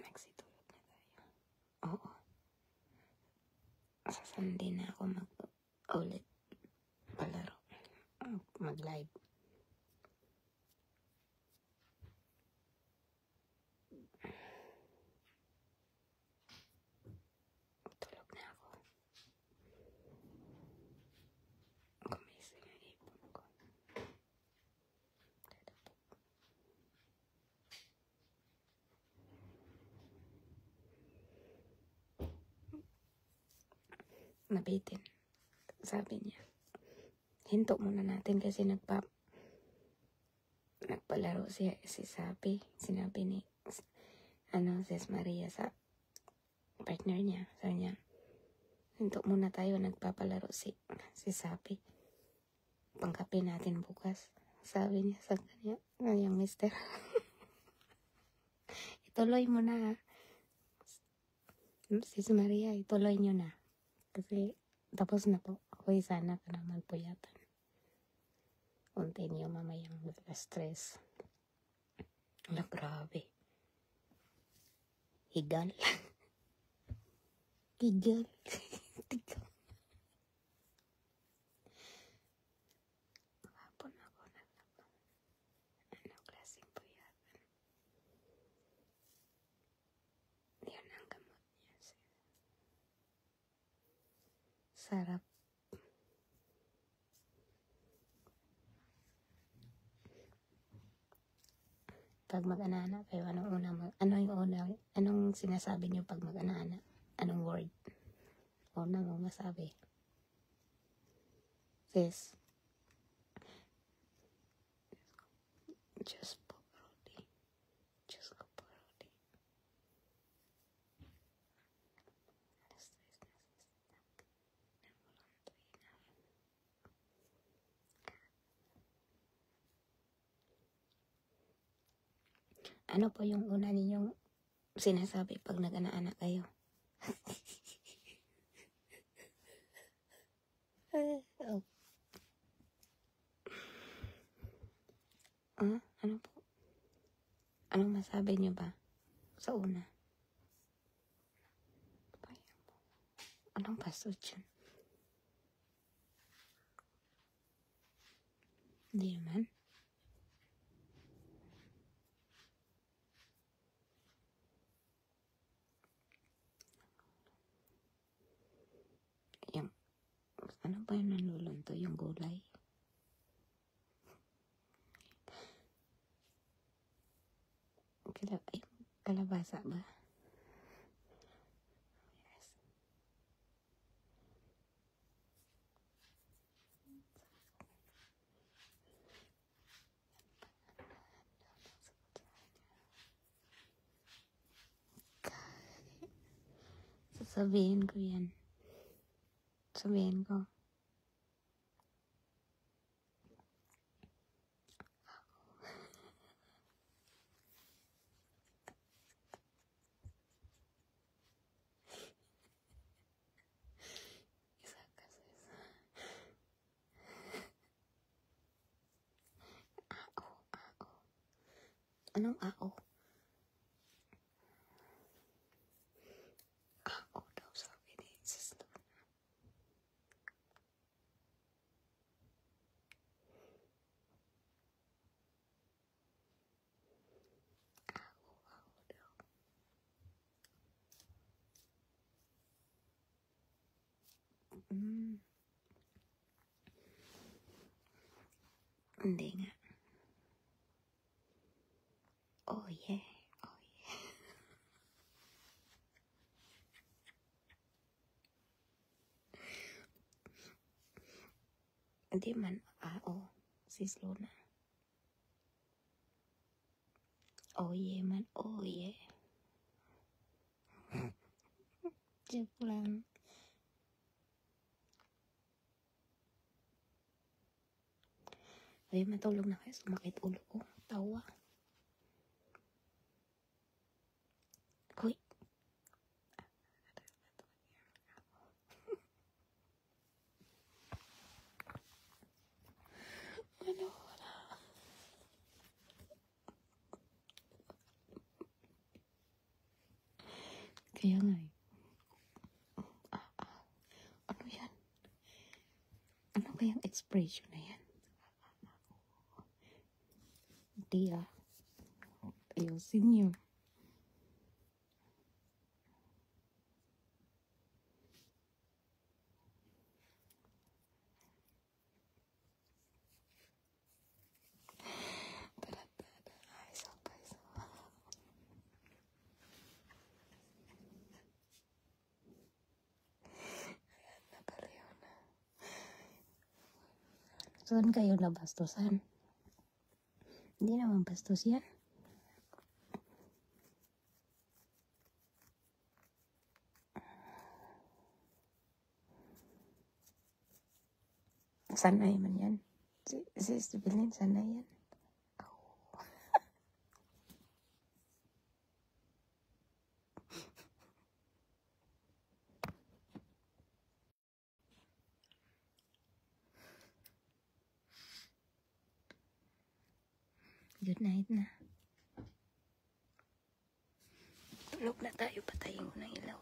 Magsitulog na tayo. Oo. Sa Sunday na ako ulit palaro. Mag-live. Tulog na ako. Gumising ang ipon ko. Nabitin. Sabi niya, hinto muna natin kasi nagpalaro si Sabi. Sinabi ni sis Maria sa partner niya. Sabi niya, hinto muna tayo, nagpapalaro si Sabi. Pangkape natin bukas. Sabi niya sa kanya, yung mister. Ituloy mo na. Sis Maria, ituloy nyo na. Kasi tapos na po. Ako'y sana ka naman puyatan. Continue mamayang stress. Wala, grabe. Higal. Higal. Tigaw. Hapon ako naglaba. Ano klaseng puyatan? Yan ang gamot niya. Sarap. Pag mag-anana kayo, anong sinasabi niyo pag mag-anana? Anong word? Una mo masabi. Sis. Diyos po, Rudy. Diyos ko po, Rudy. Ano po yung una ninyong sinasabi pag nag-anak kayo? Oh. Ano po? Anong masabi niyo ba sa una? Anong pasok dyan? Hindi naman. Ano ba yung nanlulunto? Yung gulay? Kalabasa ba? Sabihin ko yan. Sabihin ko. Isa kasi sa... Anong ao? Ao daw sabi ni Sis Luna. Ao daw. Mm. Hindi nga. Oh yeah. Oh yeah. Hindi man ao. Sis Luna. Oh yeah man. Oh yeah. Joke lang. Ay, matulog na kayo. Sumakit ulo ko. Tawa. Hoy. Ano? Kaya nga eh. Ano yan? Ano kayang expression na yan? Hindi ah. Ayusin niyo. Saan kayo nabastusan? Hindi naman bastos yan. Sanay man yan. Si Stephen, sanay yan. Good night na. Tulog na tayo. Patayin ko ng ilaw.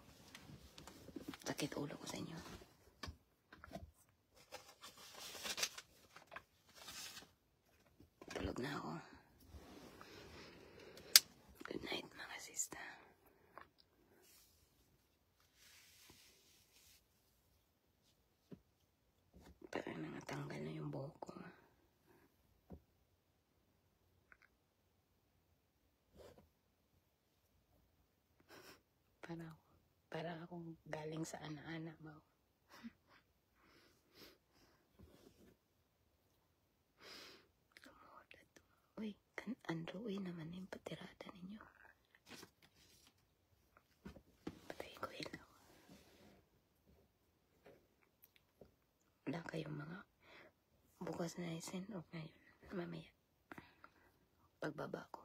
Sakit ulo ko sa inyo. Tulog na ako. Good night mga sista. Parang nangatanggal na yung buhok ko. Para akong galing sa ana-ana ba? Uy, Andrew, naman yung patirada ninyo. Patay ko ilaw. Wala kayong mga bukas na i-send off ngayon. Mamaya. Pagbaba ko.